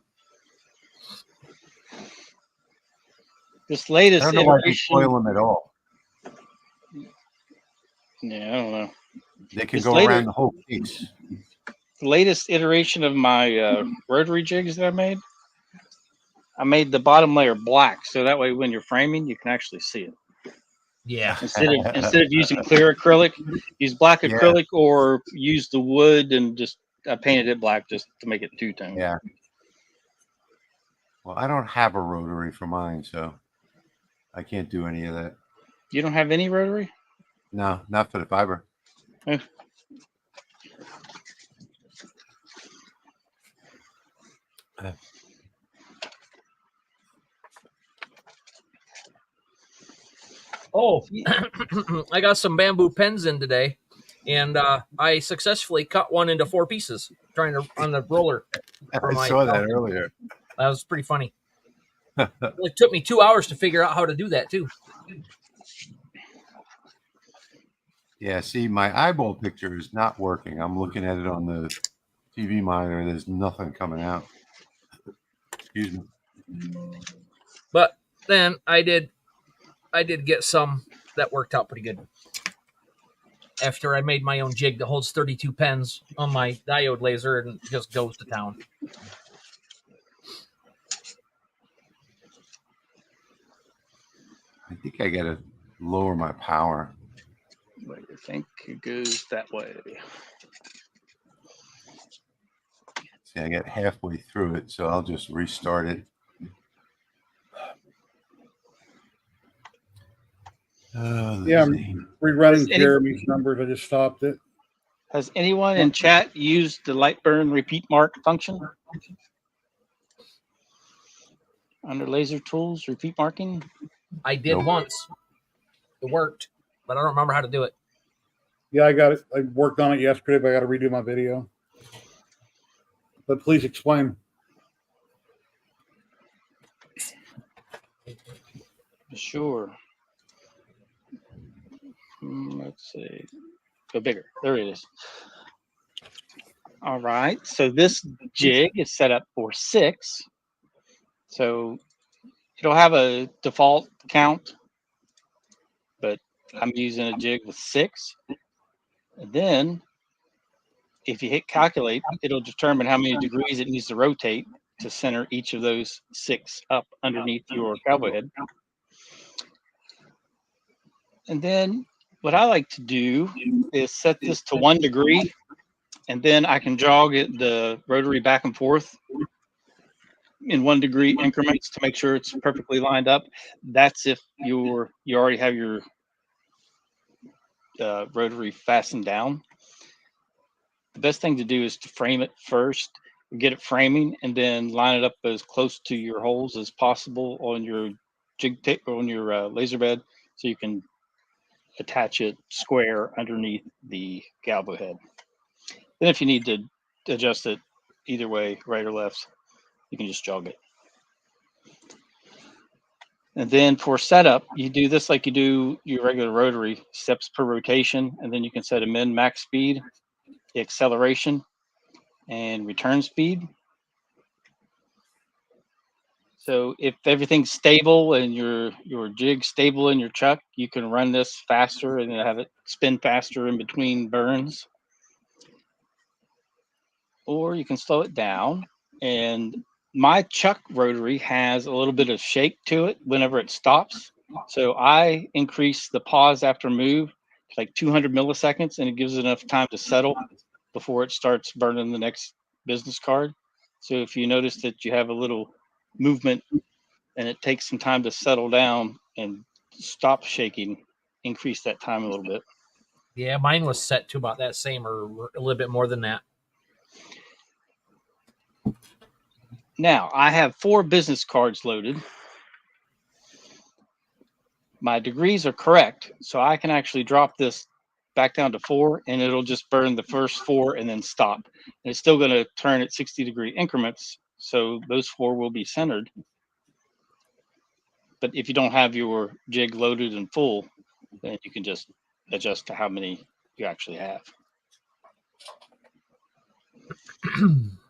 This latest I don't know why they coil them at all. Yeah, I don't know. They can go around the whole piece. The latest iteration of my rotary jigs that I made the bottom layer black, so that way when you're framing, you can actually see it. Yeah. Instead of using clear acrylic, use black acrylic or use the wood and just I painted it black just to make it two-tone. Yeah. Well, I don't have a rotary for mine, so I can't do any of that. You don't have any rotary? No, not for the fiber. Oh, I got some bamboo pens in today, and I successfully cut one into 4 pieces trying to on the roller. I saw that earlier. That was pretty funny. It took me 2 hours to figure out how to do that too. Yeah, see, my eyeball picture is not working. I'm looking at it on the TV monitor. There's nothing coming out. Excuse me. But then I did get some that worked out pretty good. after I made my own jig that holds 32 pens on my diode laser and just goes to town. I think I gotta lower my power. Wait, I think it goes that way. See, I got halfway through it, so I'll just restart it. Yeah, I'm rerunning Jeremy's numbers. I just stopped it. Has anyone in chat used the Lightburn repeat mark function? Under laser tools, repeat marking? I did once. It worked, but I don't remember how to do it. Yeah, I got it. I worked on it yesterday, but I got to redo my video. But please explain. Sure. Let's see. Go bigger. There it is. All right. So this jig is set up for 6. So it'll have a default count, but I'm using a jig with 6. And then if you hit calculate, it'll determine how many degrees it needs to rotate to center each of those 6 up underneath your cowboy head. And then what I like to do is set this to 1 degree, and then I can jog the rotary back and forth in 1 degree increments to make sure it's perfectly lined up. That's if you already have your rotary fastened down. The best thing to do is to frame it first, get it framing, and then line it up as close to your holes as possible on your jig tape on your laser bed, so you can attach it square underneath the galvo head. Then if you need to adjust it either way, right or left, you can just jog it. And then for setup, you do this like you do your regular rotary, steps per rotation, and then you can set a min max speed, the acceleration, and return speed. So if everything's stable and your jig's stable in your chuck, you can run this faster and have it spin faster in between burns. Or you can slow it down. And my chuck rotary has a little bit of shake to it whenever it stops. So I increase the pause after move to like 200 milliseconds, and it gives it enough time to settle before it starts burning the next business card. So if you notice that you have a little movement and it takes some time to settle down and stop shaking, increase that time a little bit. Yeah, mine was set to about that same or a little bit more than that. Now I have 4 business cards loaded. My degrees are correct, so I can actually drop this back down to 4, and it'll just burn the first 4 and then stop. And it's still going to turn at 60-degree increments, so those 4 will be centered. But if you don't have your jig loaded and full, then you can just adjust to how many you actually have.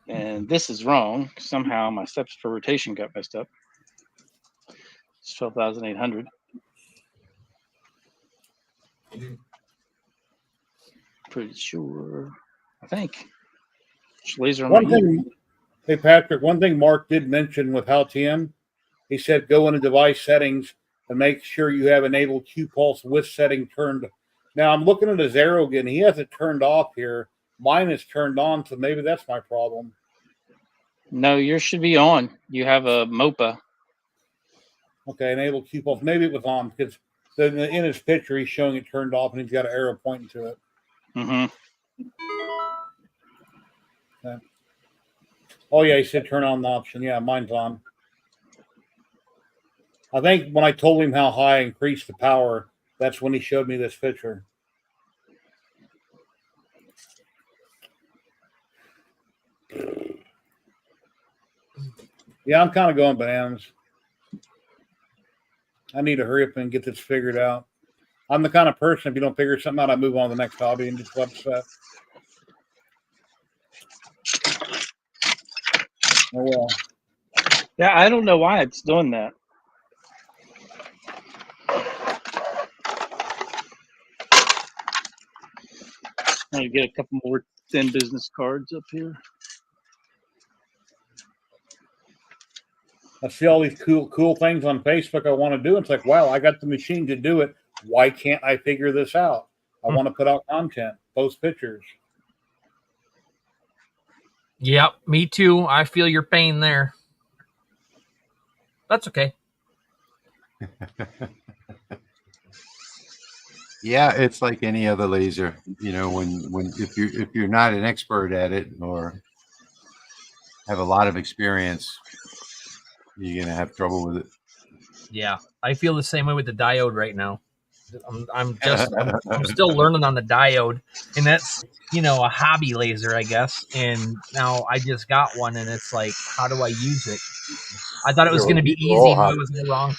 And this is wrong. Somehow my steps per rotation got messed up. It's 12,800. Pretty sure. I think. Laser one thing, hey Patrick, one thing Mark did mention with HowTM, he said go into device settings and make sure you have enabled Q-Pulse with setting turned. Now I'm looking at his arrow again. He has it turned off here. Mine is turned on, so maybe that's my problem. No, yours should be on. You have a MOPA. Okay, enable Q-Pulse. Maybe it was on because in his picture he's showing it turned off and he's got an arrow pointing to it. Mm-hmm. Okay. Oh yeah, he said turn on the option. Yeah, mine's on. I think when I told him how high I increased the power, that's when he showed me this picture. Yeah, I'm kind of going bananas. I need to hurry up and get this figured out. I'm the kind of person, if you don't figure something out, I move on to the next hobby and just let it set. Oh, well. Yeah, I don't know why it's doing that. I'll get a couple more thin business cards up here. I see all these cool things on Facebook I want to do. It's like, wow, I got the machine to do it. Why can't I figure this out? I want to put out content, post pictures. Yep, me too. I feel your pain there. That's okay. Yeah, it's like any other laser. You know, when if you're not an expert at it or have a lot of experience, you're gonna have trouble with it. Yeah, I feel the same way with the diode right now. I'm still learning on the diode, and that's, you know, a hobby laser, I guess. And now I just got one, and it's like, how do I use it? I thought it was going to be easy, and I was wrong.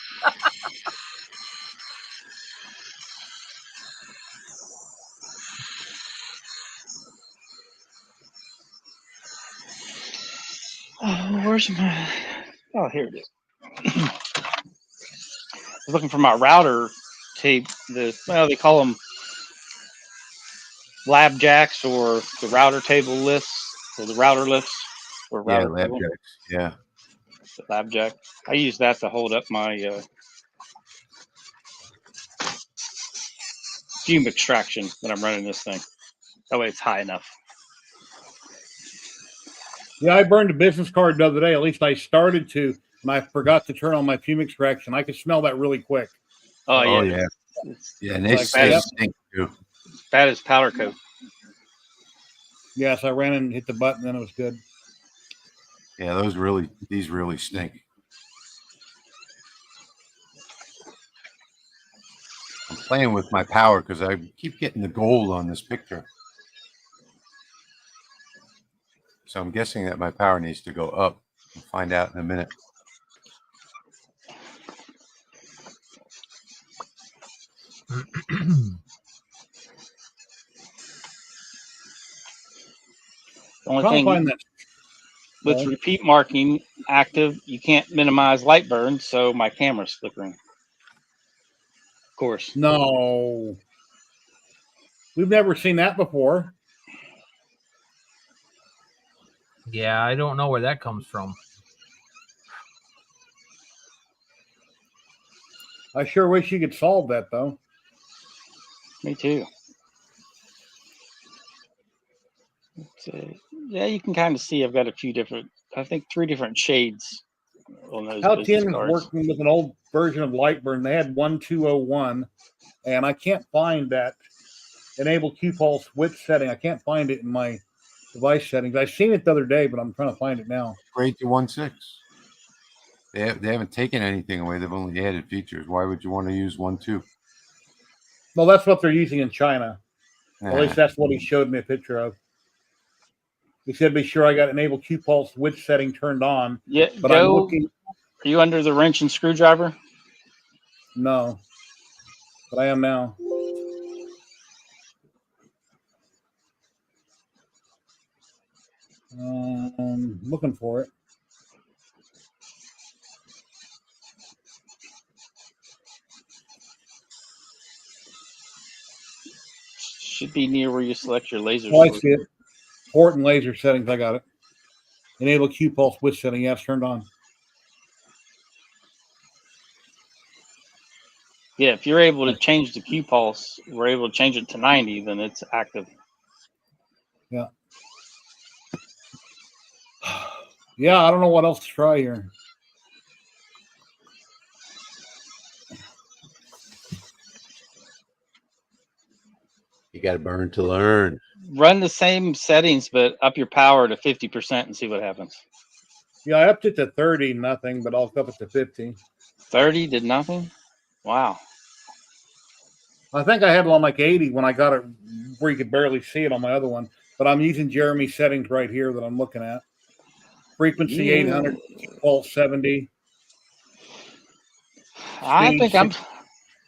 Oh, where's my? Oh, here it is. I was looking for my router tape. Well, they call them lab jacks or the router table lifts or the router lifts or router lab table. jacks. Yeah, The lab jack. I use that to hold up my FUME extraction when I'm running this thing. That way it's high enough. Yeah, I burned a business card the other day. At least I started to, and I forgot to turn on my FUME extraction. I could smell that really quick. Oh, oh yeah. yeah, and they like stink too. That is powder coat. Yes, I ran and hit the button, and it was good. Yeah, these really stink. I'm playing with my power because I keep getting the gold on this picture. So I'm guessing that my power needs to go up. We'll find out in a minute. The only thing with repeat marking active, you can't minimize Lightburn, so my camera's flickering. Of course. No. We've never seen that before. Yeah, I don't know where that comes from. I sure wish you could solve that, though. Me too. Yeah, you can kind of see I've got a few different, I think 3 different shades on those How business Tien was cards. working with an old version of Lightburn. They had 1201, and I can't find that enable Q-pulse width setting. I can't find it in my device settings. I seen it the other day, but I'm trying to find it now. Grade to 1.6. They haven't taken anything away. They've only added features. Why would you want to use 1.2? Well, that's what they're using in China. At least that's what he showed me a picture of. He said, be sure I got enable Q-pulse width setting turned on. Yeah, but I'm looking. Are you under the wrench and screwdriver? No, but I am now. Looking for it. Should be near where you select your laser. Oh, I see it. Port and laser settings. I got it. Enable Q-pulse width setting. Yeah, it's turned on. Yeah, if you're able to change the Q-pulse, we're able to change it to 90, then it's active. Yeah. Yeah, I don't know what else to try here. You got to burn to learn. Run the same settings, but up your power to 50% and see what happens. Yeah, I upped it to 30, nothing, but I'll up it to 50. 30 did nothing? Wow. I think I had it on like 80 when I got it where you could barely see it on my other one. But I'm using Jeremy's settings right here that I'm looking at. Frequency 800, pulse 70. I think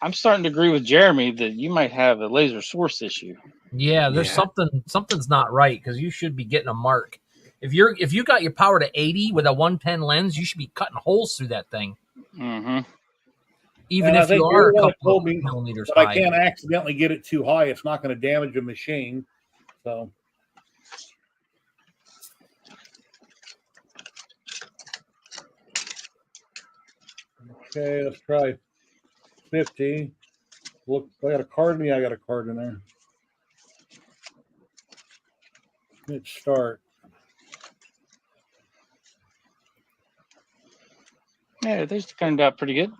I'm starting to agree with Jeremy that you might have a laser source issue. Yeah, there's something's not right, because you should be getting a mark. If you got your power to 80 with a 110 lens, you should be cutting holes through that thing. Mm-hmm. Even if you are a couple of millimeters high. But I can't accidentally get it too high. It's not going to damage the machine. So. Okay, let's try 50. Look, I got a card in me. I got a card in there. Hit start. Yeah, these turned out pretty good.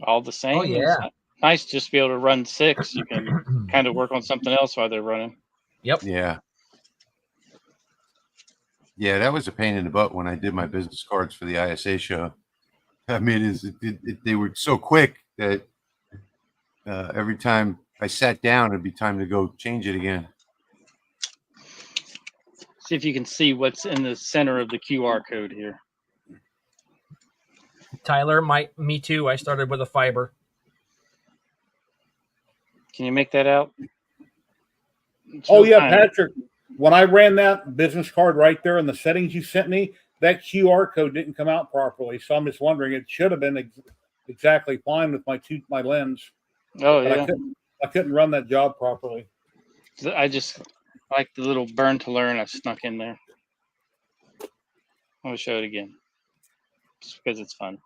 All the same. Oh, yeah. It's nice just to be able to run 6. You can kind of work on something else while they're running. Yep. Yeah. Yeah, that was a pain in the butt when I did my business cards for the ISA show. I mean, they were so quick that every time I sat down, it'd be time to go change it again. See if you can see what's in the center of the QR code here. Tyler, me too. I started with a fiber. Can you make that out? Oh, yeah, Patrick. When I ran that business card right there in the settings you sent me, that QR code didn't come out properly. So I'm just wondering, it should have been exactly fine with my lens. Oh, but yeah. I couldn't run that job properly. I just like the little burn to learn I snuck in there. I'm going to show it again just because it's fun.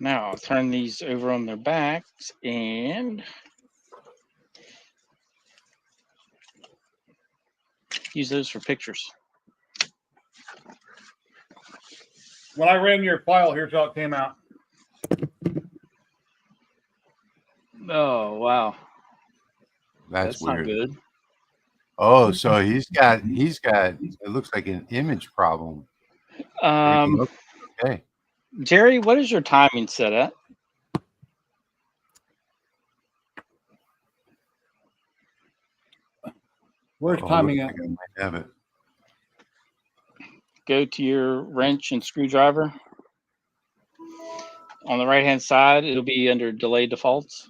Now I'll turn these over on their backs and use those for pictures. When I ran your file, here's how it came out. Oh, wow. That's weird. Not good. Oh, so he's got it looks like an image problem. Okay. Jerry, what is your timing set at? Where's timing at? I might have it. Go to your wrench and screwdriver. On the right-hand side, it'll be under delay defaults.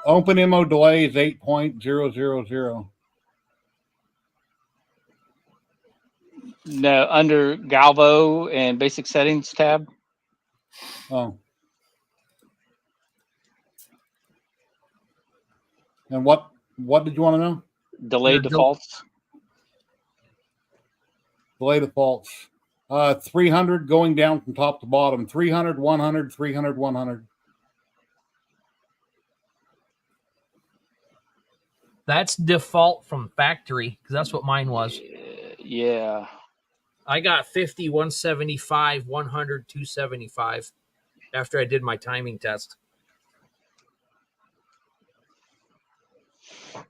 Open MO delay is 8.000. No, under Galvo and basic settings tab. Oh. And what did you want to know? Delay defaults. Delay defaults. 300 going down from top to bottom. 300, 100, 300, 100. That's default from factory because that's what mine was. Yeah. I got 50, 175, 100, 275 after I did my timing test.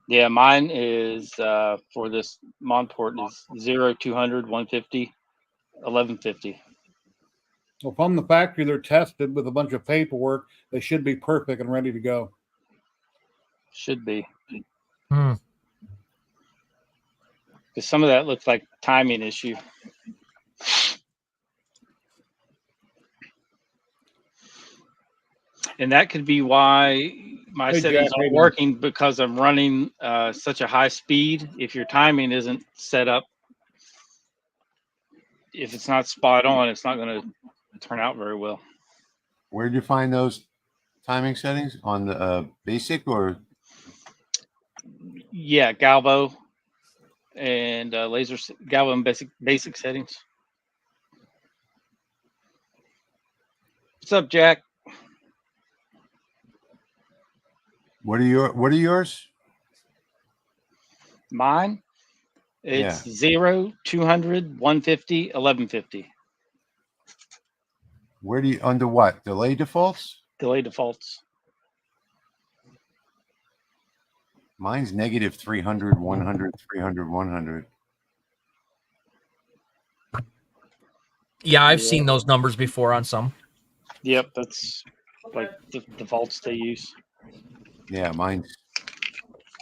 Yeah, mine is for this Monport is 0, 200, 150, 1150. Well, from the factory, they're tested with a bunch of paperwork. They should be perfect and ready to go. Should be. Hmm. Because some of that looks like timing issue. And that could be why my settings aren't working, because I'm running such a high speed. If your timing isn't set up, if it's not spot on, it's not going to turn out very well. Where did you find those timing settings? On the basic or? Yeah, Galvo and Galvo and basic settings. What's up, Jack? What are yours? Mine? It's 0, 200, 150, 1150. Where do you, under what? Delay defaults? Delay defaults. Mine's negative 300, 100, 300, 100. Yeah, I've seen those numbers before on some. Yep, that's like the defaults they use. Yeah, mine's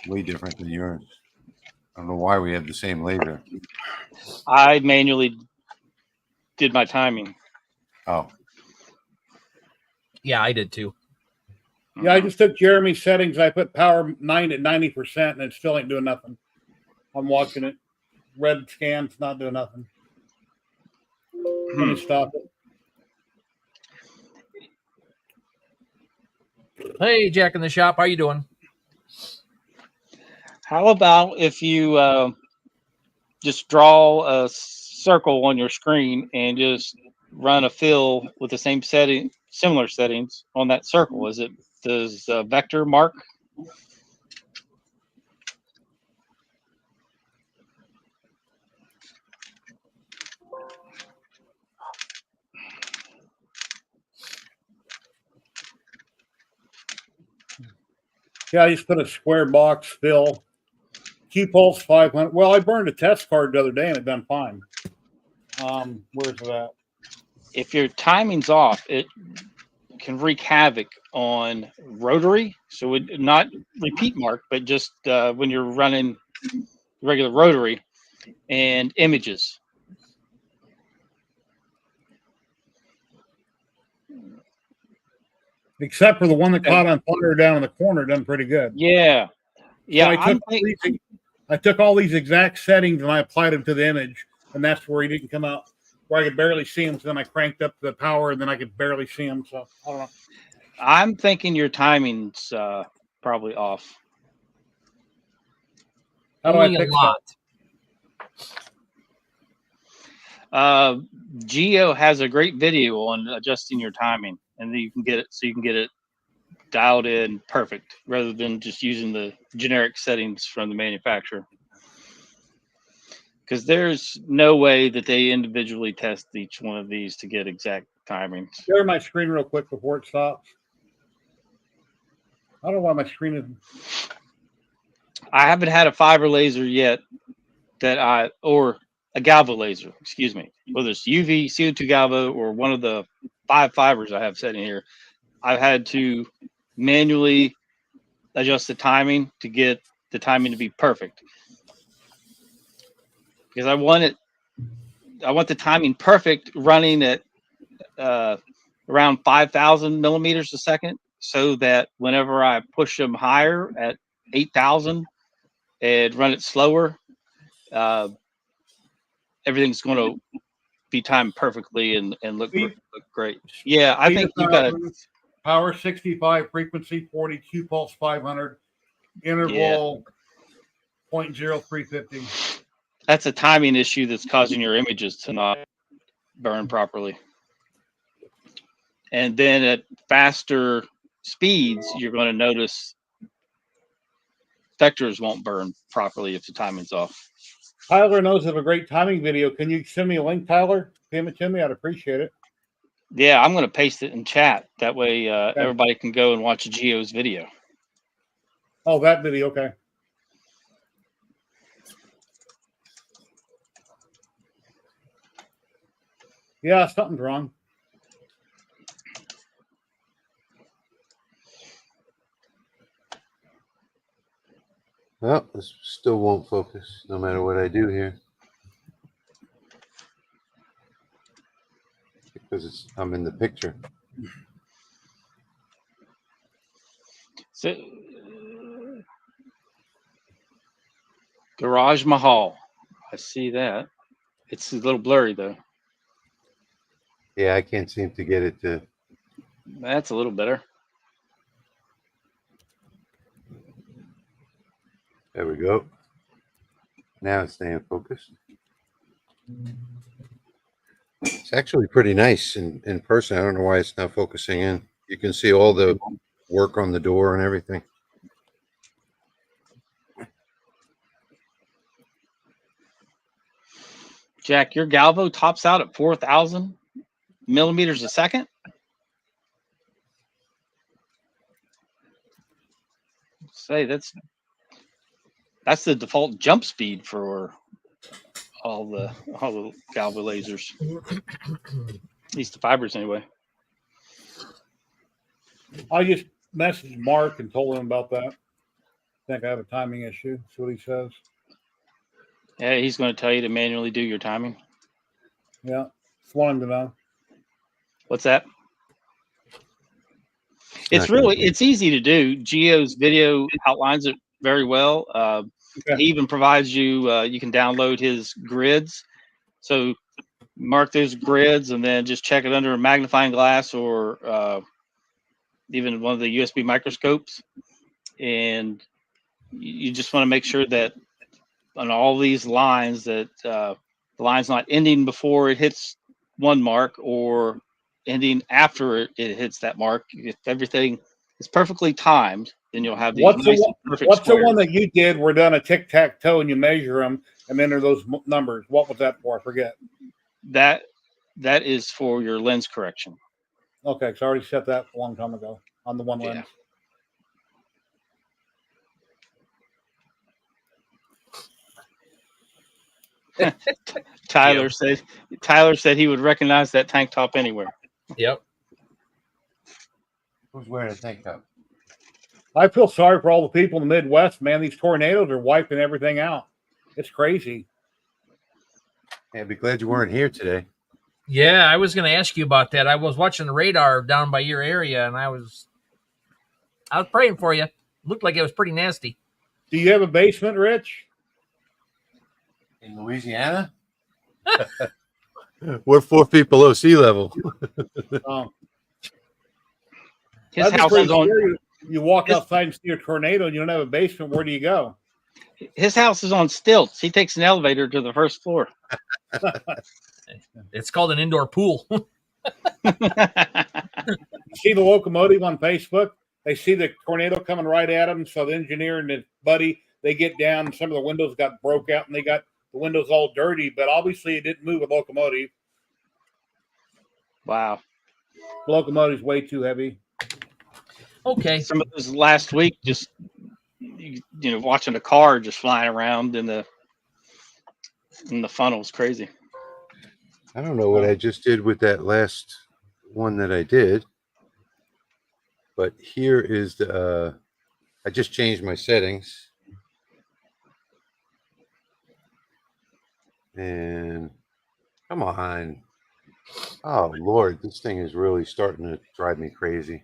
way different than yours. I don't know why we have the same laser. I manually did my timing. Oh. Yeah, I did too. Yeah, I just took Jeremy's settings. I put power 9 at 90%, and it still ain't doing nothing. I'm watching it. Red scans, not doing nothing. Let me stop it. Hey, Jack in the shop. How you doing? How about if you just draw a circle on your screen and just run a fill with the same setting, similar settings on that circle? Does vector mark? Yeah, I just put a square box fill. Q-Pulse 500. Well, I burned a test card the other day and it done fine. Where's that? If your timing's off, it can wreak havoc on Rotary. So it not repeat mark, but just when you're running regular Rotary and images. Except for the one that caught on fire down in the corner, done pretty good. Yeah. Yeah. So I took all these exact settings and I applied them to the image, and that's where he didn't come out, where I could barely see him. So then I cranked up the power, and then I could barely see him. So I don't know. I'm thinking your timing's probably off. How do I fix that? Geo has a great video on adjusting your timing, and then you can get it dialed in perfect rather than just using the generic settings from the manufacturer. Because there's no way that they individually test each one of these to get exact timings. Share my screen real quick before it stops. I don't know why my screen is. I haven't had a fiber laser yet or a galvo laser, excuse me, whether it's UV, CO2 galvo, or one of the 5 fibers I have sitting here. I've had to manually adjust the timing to get the timing to be perfect. Because I want the timing perfect running at around 5,000 millimeters a second, so that whenever I push them higher at 8,000 and run it slower, everything's going to be timed perfectly and look great. Yeah, I think you got power 65, frequency 40, Q-Pulse 500, interval 0.0350. That's a timing issue that's causing your images to not burn properly. And then at faster speeds, you're going to notice vectors won't burn properly if the timing's off. Tyler knows of a great timing video. Can you send me a link, Tyler? Send it to me. I'd appreciate it. Yeah, I'm going to paste it in chat. That way everybody can go and watch Geo's video. Oh, that video. Okay. Yeah, something's wrong. Well, this still won't focus no matter what I do here. Because I'm in the picture. So, Garage Mahal. I see that. It's a little blurry though. Yeah, I can't seem to get it to. That's a little better. There we go. Now it's staying focused. It's actually pretty nice in person. I don't know why it's not focusing in. You can see all the work on the door and everything. Jack, your galvo tops out at 4,000 millimeters a second. Say that's the default jump speed for all the galvo lasers. At least the fibers anyway. I just messaged Mark and told him about that. I think I have a timing issue. That's what he says. Yeah, he's going to tell you to manually do your timing. Yeah, just want him to know. What's that? It's easy to do. Geo's video outlines it very well. He even provides you, you can download his grids. So mark those grids and then just check it under a magnifying glass or even one of the USB microscopes. And you just want to make sure that on all these lines that the line's not ending before it hits one mark or ending after it hits that mark. If everything is perfectly timed, then you'll have these perfect What's the one that you did? We're done a tic-tac-toe and you measure them and enter those numbers. What was that for? I forget. That is for your lens correction. Okay, so I already set that a long time ago on the one lens. Tyler said he would recognize that tank top anywhere. Yep. Who's wearing a tank top? I feel sorry for all the people in the Midwest, man. These tornadoes are wiping everything out. It's crazy. Yeah, I'd be glad you weren't here today. Yeah, I was going to ask you about that. I was watching the radar down by your area, and I was praying for you. It looked like it was pretty nasty. Do you have a basement, Rich? In Louisiana? We're 4 feet below sea level. His house is on. You walk outside and see a tornado and you don't have a basement. Where do you go? His house is on stilts. He takes an elevator to the first floor. It's called an indoor pool. See the locomotive on Facebook? They see the tornado coming right at them. So the engineer and his buddy, they get down. And some of the windows got broke out and they got the windows all dirty. But obviously it didn't move a locomotive. Wow. The locomotive's way too heavy. Okay. Some of those last week, just watching a car just flying around in the funnel was crazy. I don't know what I just did with that last one that I did, but here is the. I just changed my settings, and come on, oh Lord, this thing is really starting to drive me crazy.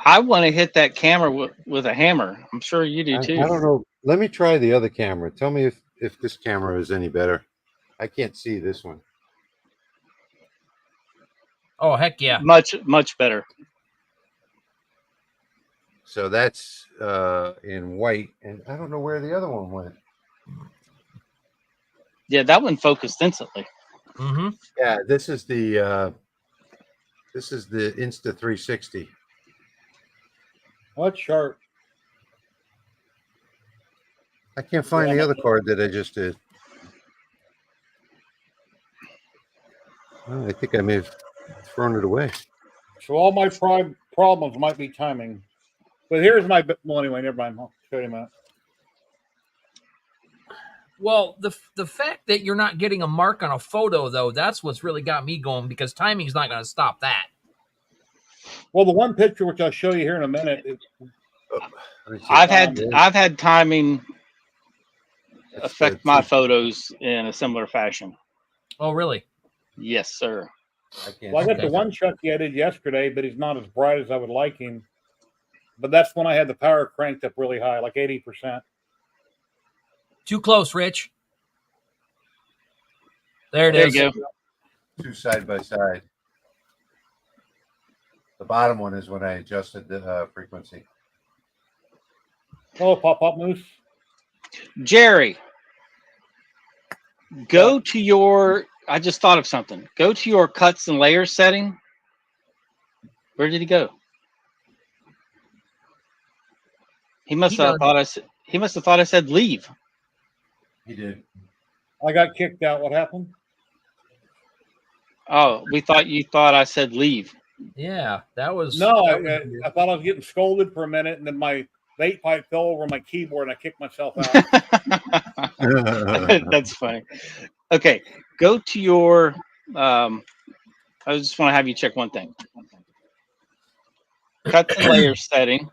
I want to hit that camera with a hammer. I'm sure you do too. I don't know. Let me try the other camera. Tell me if this camera is any better. I can't see this one. Oh, heck yeah. Much better. So that's in white, and I don't know where the other one went. Yeah, that one focused instantly. Mm-hmm. Yeah, this is the Insta 360. What sharp? I can't find the other card that I just did. Oh, I think I may have thrown it away. So all my problems might be timing. But here's my, well, anyway, never mind. I'll show you a minute. Well, the fact that you're not getting a mark on a photo, though, that's what's really got me going, because timing's not going to stop that. Well, the one picture, which I'll show you here in a minute. I've had timing affect my photos in a similar fashion. Oh, really? Yes, sir. Well, I got the one Chucky I did yesterday, but he's not as bright as I would like him. But that's when I had the power cranked up really high, like 80%. Too close, Rich. There it is. You go. Two side by side. The bottom one is when I adjusted the frequency. Oh, pop moose. Jerry, go to your. I just thought of something. Go to your cuts and layers setting. Where did he go? He must have thought I said. He must have thought I said leave. He did. I got kicked out. What happened? Oh, you thought I said leave. Yeah, that was. No, I thought I was getting scolded for a minute, and then my vape pipe fell over my keyboard, and I kicked myself out. That's funny. Okay, go to your. I just want to have you check one thing. Cut the layer setting.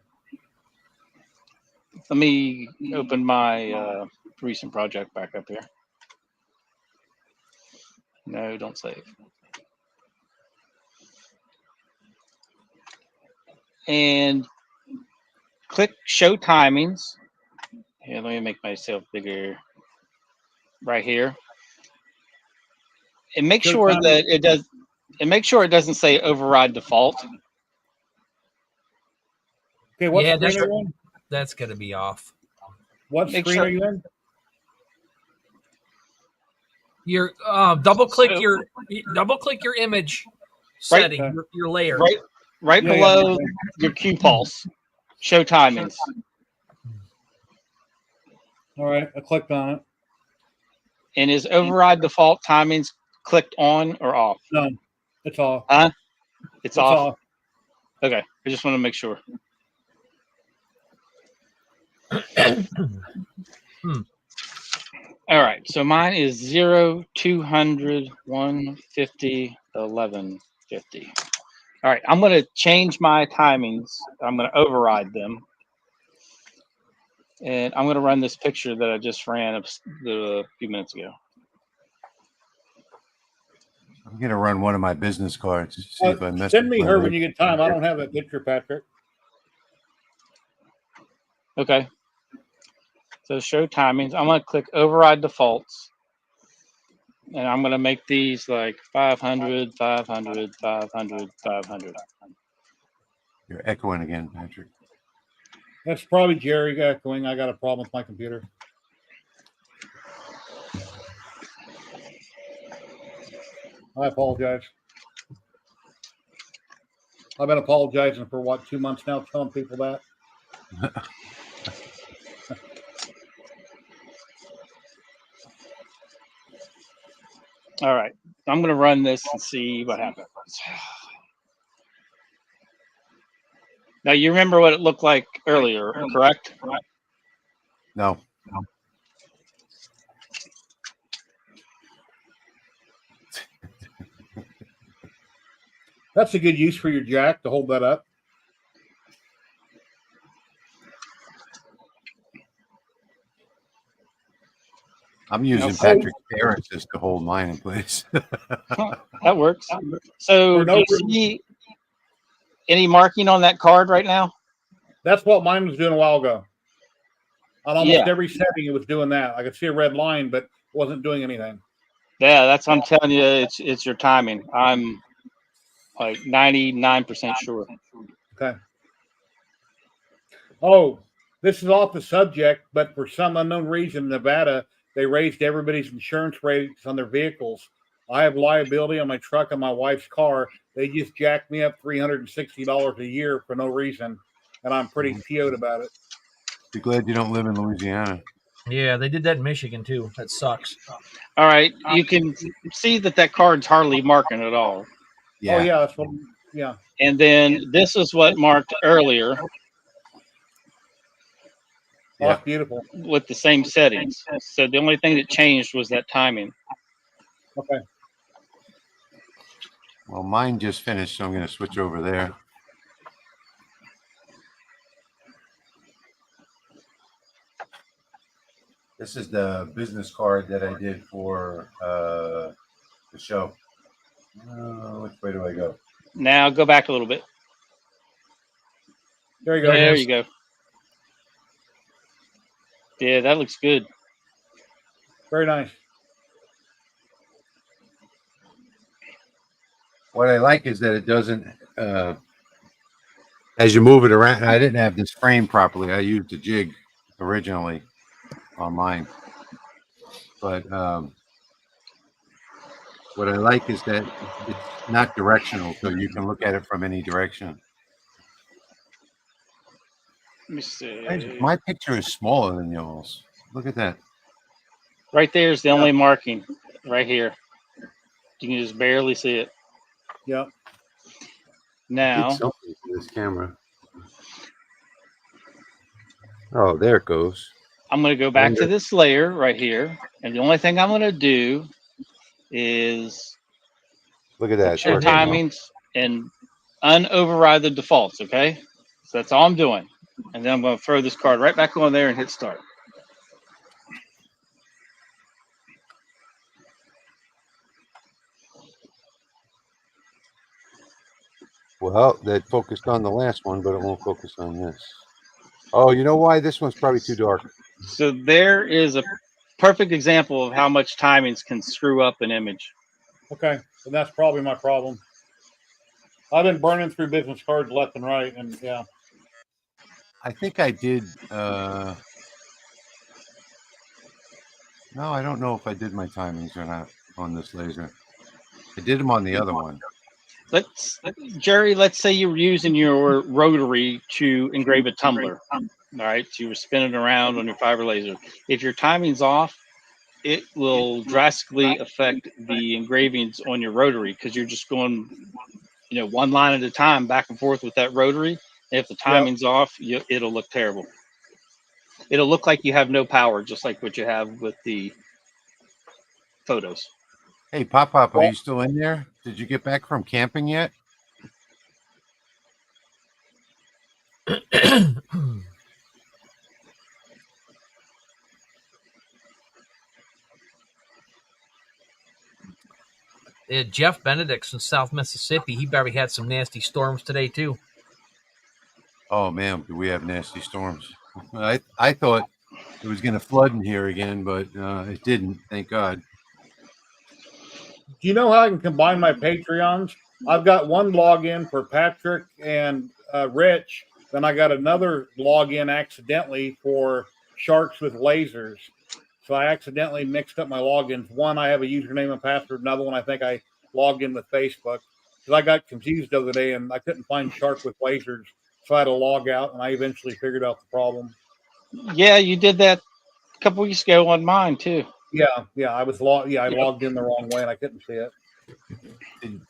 Let me open my recent project back up here. No, don't save. And click show timings. Here, let me make myself bigger right here. And make sure that it does, and make sure it doesn't say override default. Okay, what screen are you on? That's going to be off. What screen are you in? Your double click your image setting, your layer. Right below your Q pulse. Show timings. All right, I clicked on it. And is override default timings clicked on or off? No, it's off. It's off. Okay, I just want to make sure. All right, so mine is 0, 200, 150, 1150. All right, I'm going to change my timings. I'm going to override them. And I'm going to run this picture that I just ran a few minutes ago. I'm going to run one of my business cards to see if I mess Send me her when you get time. I don't have that picture, Patrick. Okay. So show timings. I'm going to click override defaults. And I'm going to make these like 500, 500, 500, 500. You're echoing again, Patrick. That's probably Jerry echoing. I got a problem with my computer. I apologize. I've been apologizing for what, 2 months now, telling people that. All right, I'm going to run this and see what happens. Now, you remember what it looked like earlier, correct? No. That's a good use for your jack to hold that up. I'm using Patrick's appearances to hold mine in place. That works. So, do you see any marking on that card right now? That's what mine was doing a while ago. On almost every setting, it was doing that. I could see a red line, but it wasn't doing anything. Yeah, that's what I'm telling you. It's your timing. I'm like 99% sure. Okay. Oh, this is off the subject, but for some unknown reason, in Nevada, they raised everybody's insurance rates on their vehicles. I have liability on my truck and my wife's car. They just jacked me up $360 a year for no reason, and I'm pretty PO'd about it. Be glad you don't live in Louisiana. Yeah, they did that in Michigan too. That sucks. All right, you can see that card's hardly marking at all. Yeah. Oh yeah, that's what. Yeah. And then this is what marked earlier. Oh, that's beautiful. With the same settings. So the only thing that changed was that timing. Okay. Well, mine just finished, so I'm going to switch over there. This is the business card that I did for the show. Which way do I go? Now go back a little bit. There you go. There you go. Yeah, that looks good. Very nice. What I like is that it doesn't, as you move it around, I didn't have this frame properly. I used a jig originally on mine. But what I like is that it's not directional, so you can look at it from any direction. Let me see. My picture is smaller than yours. Look at that. Right there is the only marking. Right here. You can just barely see it. Yeah. Now. Something to this camera. Oh, there it goes. I'm going to go back to this layer right here. And the only thing I'm going to do is look at that. Show timings and unoverride the defaults, okay? So that's all I'm doing. And then I'm going to throw this card right back on there and hit start. Well, that focused on the last one, but it won't focus on this. Oh, you know why? This one's probably too dark. So there is a perfect example of how much timings can screw up an image. Okay, and that's probably my problem. I've been burning through business cards left and right, and yeah. I think I did. No, I don't know if I did my timings or not on this laser. I did them on the other one. Jerry, let's say you were using your rotary to engrave a tumbler. All right, so you were spinning around on your fiber laser. If your timing's off, it will drastically affect the engravings on your rotary because you're just going, one line at a time back and forth with that rotary. If the timing's off, it'll look terrible. It'll look like you have no power, just like what you have with the photos. Hey, Pop, are you still in there? Did you get back from camping yet? Jeff Benedict's in South Mississippi. He probably had some nasty storms today too. Oh man, we have nasty storms. I thought it was going to flood in here again, but it didn't. Thank God. Do you know how I can combine my Patreons? I've got one login for Patrick and Rich. Then I got another login accidentally for Sharks with Lasers. So I accidentally mixed up my logins. One, I have a username and password. Another one, I think I logged in with Facebook. Because I got confused the other day and I couldn't find Shark with Lasers. So I had to log out, and I eventually figured out the problem. Yeah, you did that a couple weeks ago on mine too. Yeah, I was I logged in the wrong way and I couldn't see it.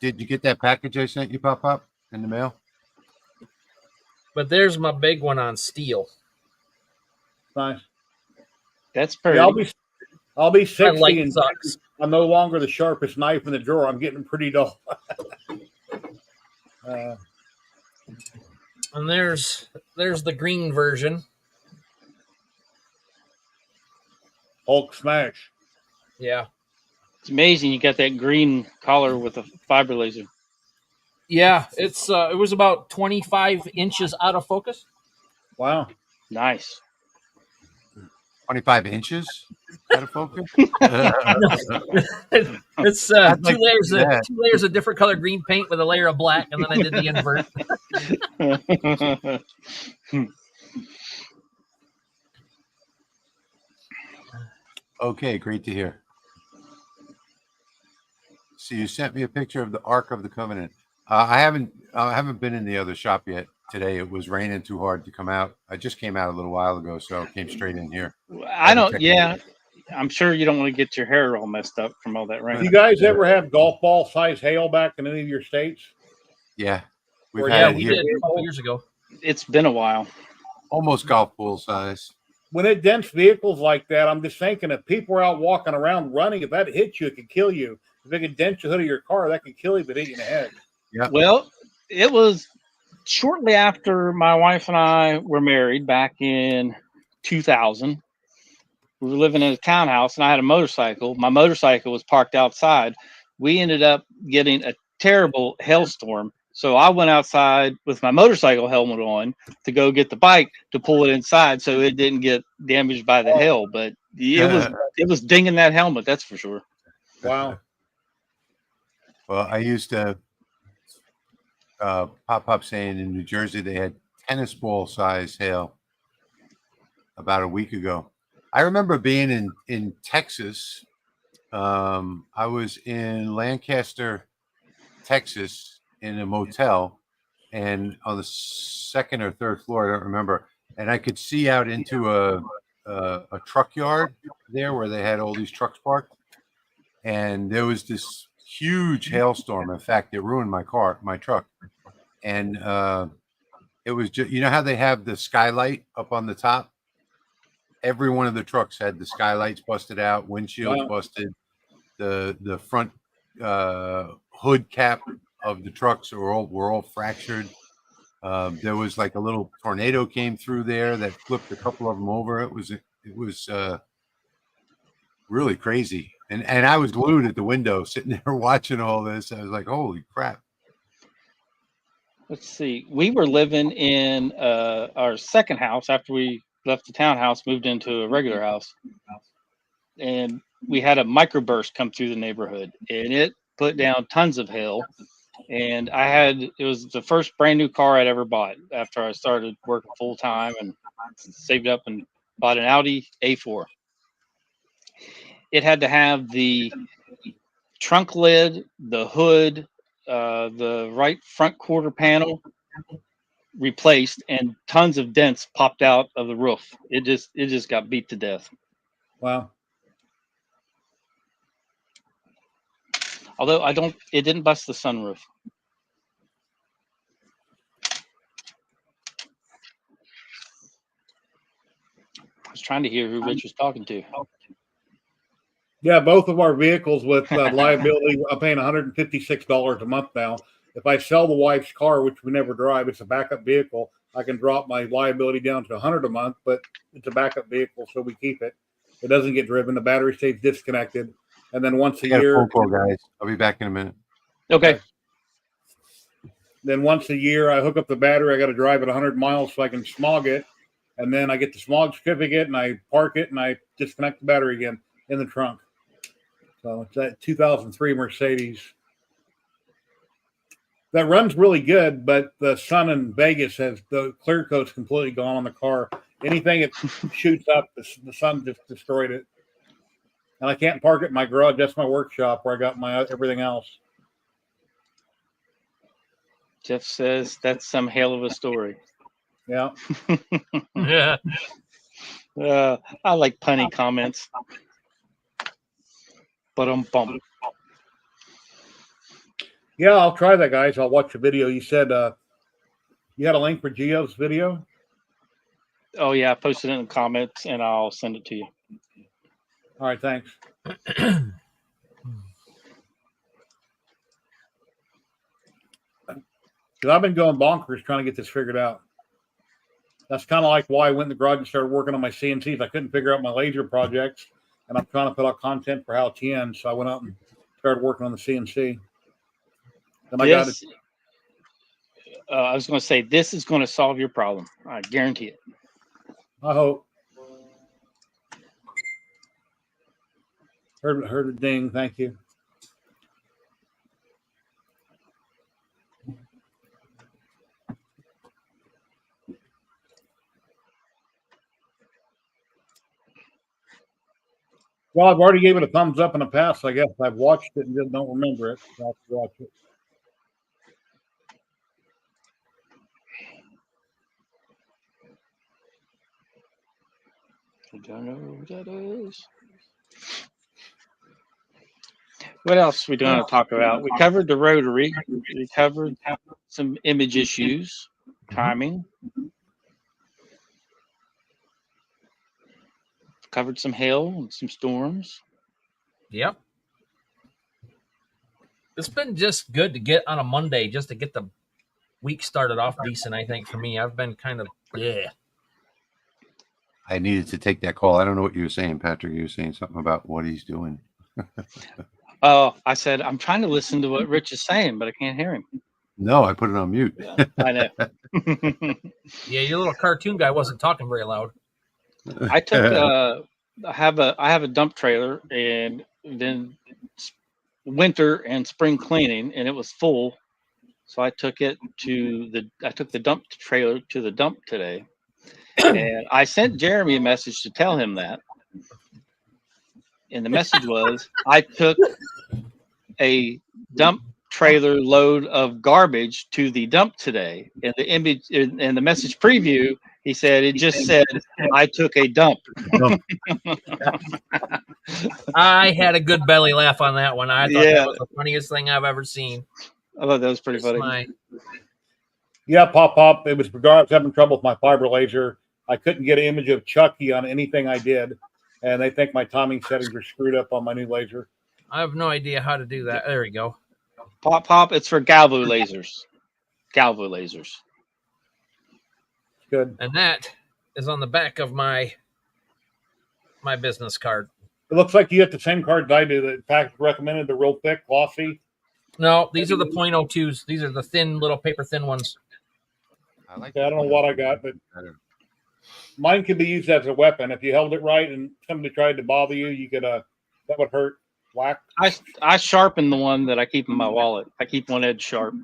Did you get that package I sent you, Pop, in the mail? But there's my big one on steel. Nice. That's pretty. Yeah, I'll be 60 and sucks. I'm no longer the sharpest knife in the drawer. I'm getting pretty dull. And there's the green version. Hulk smash. Yeah. It's amazing you got that green collar with a fiber laser. Yeah, it was about 25 inches out of focus. Wow. Nice. 25 inches out of focus? It's two layers of different color green paint with a layer of black, and then I did the invert. Okay, great to hear. So you sent me a picture of the Ark of the Covenant. I haven't been in the other shop yet today. It was raining too hard to come out. I just came out a little while ago, so I came straight in here. I'm sure you don't want to get your hair all messed up from all that rain. You guys ever have golf ball size hail back in any of your states? Yeah. We did a couple years ago. It's been a while. Almost golf ball size. When it dents vehicles like that, I'm just thinking if people are out walking around running, if that hits you, it could kill you. If it could dent the hood of your car, that could kill you if it hit you in the head. Yeah. Well, it was shortly after my wife and I were married back in 2000. We were living in a townhouse and I had a motorcycle. My motorcycle was parked outside. We ended up getting a terrible hailstorm. So I went outside with my motorcycle helmet on to go get the bike to pull it inside so it didn't get damaged by the hail. But it was dinging that helmet, that's for sure. Wow. Well, I used to Pop saying in New Jersey they had tennis ball size hail about a week ago. I remember being in Texas. I was in Lancaster, Texas, in a motel, and on the second or third floor, I don't remember. And I could see out into a truck yard there where they had all these trucks parked, and there was this huge hailstorm. In fact, it ruined my truck, and it was just, you know how they have the skylight up on the top. Every one of the trucks had the skylights busted out, windshield busted, the front hood cap of the trucks were all fractured. There was like a little tornado came through there that flipped a couple of them over. It was really crazy, and I was glued at the window, sitting there watching all this. I was like, "Holy crap!" let's see. We were living in our second house after we left the townhouse, moved into a regular house, and we had a microburst come through the neighborhood, and it put down tons of hail. And it was the first brand new car I'd ever bought after I started working full time and saved up and bought an Audi A4. It had to have the trunk lid, the hood, the right front quarter panel replaced, and tons of dents popped out of the roof. It just got beat to death. Wow. Although it didn't bust the sunroof. I was trying to hear who Rich was talking to. Yeah, both of our vehicles with liability, I'm paying $156 a month now. If I sell the wife's car, which we never drive, it's a backup vehicle, I can drop my liability down to $100 a month, but it's a backup vehicle, so we keep it. It doesn't get driven. The battery stays disconnected. And then once a year. Phone call, guys. I'll be back in a minute. Okay. Then once a year, I hook up the battery. I got to drive it 100 miles so I can smog it. And then I get the smog certificate and I park it and I disconnect the battery again in the trunk. So it's that 2003 Mercedes. That runs really good, but the sun in Vegas has the clear coat's completely gone on the car. Anything it shoots up, the sun just destroyed it. And I can't park it in my garage. That's my workshop where I got my everything else. Jeff says that's some hell of a story. Yeah. Yeah. I like punny comments. Bum. Yeah, I'll try that, guys. I'll watch the video. You said you had a link for Gio's video? Oh, yeah. I posted it in the comments, and I'll send it to you. All right, thanks. Because I've been going bonkers trying to get this figured out. That's kind of like why I went in the garage and started working on my CNCs. I couldn't figure out my laser projects, and I'm trying to put out content for How TN, so I went out and started working on the CNC. And I got it. I was going to say, this is going to solve your problem. I guarantee it. I hope. Heard a ding. Thank you. Well, I've already gave it a thumbs up in the past. I guess I've watched it and just don't remember it. So I'll have to watch it. I don't know who that is. What else are we going to talk about? We covered the rotary. We covered some image issues, timing. Covered some hail and some storms. Yep. It's been just good to get on a Monday, just to get the week started off decent, I think, for me. I've been kind of, I needed to take that call. I don't know what you were saying, Patrick. You were saying something about what he's doing. Oh, I said, I'm trying to listen to what Rich is saying, but I can't hear him. No, I put it on mute. Yeah, I know. Yeah, your little cartoon guy wasn't talking very loud. I took I have a dump trailer, and then winter and spring cleaning, and it was full. So I took it I took the dump trailer to the dump today, and I sent Jeremy a message to tell him that. And the message was, I took a dump trailer load of garbage to the dump today. And the image and the message preview, he said, it just said, I took a dump. I had a good belly laugh on that one. I thought that was the funniest thing I've ever seen. I thought that was pretty funny. Yeah, Pop. It was regardless. I was having trouble with my fiber laser. I couldn't get an image of Chucky on anything I did. And they think my timing settings are screwed up on my new laser. I have no idea how to do that. There we go. Pop. It's for Galvo lasers. Galvo lasers. Good. And that is on the back of my business card. It looks like you have the same cards I do. That Patrick recommended, the real thick, glossy. No, these are the .02s. These are the thin, little paper thin ones. I like. I don't know what I got, but mine can be used as a weapon. If you held it right and somebody tried to bother you, you could that would hurt. Whack. I sharpen the one that I keep in my wallet. I keep one edge sharp.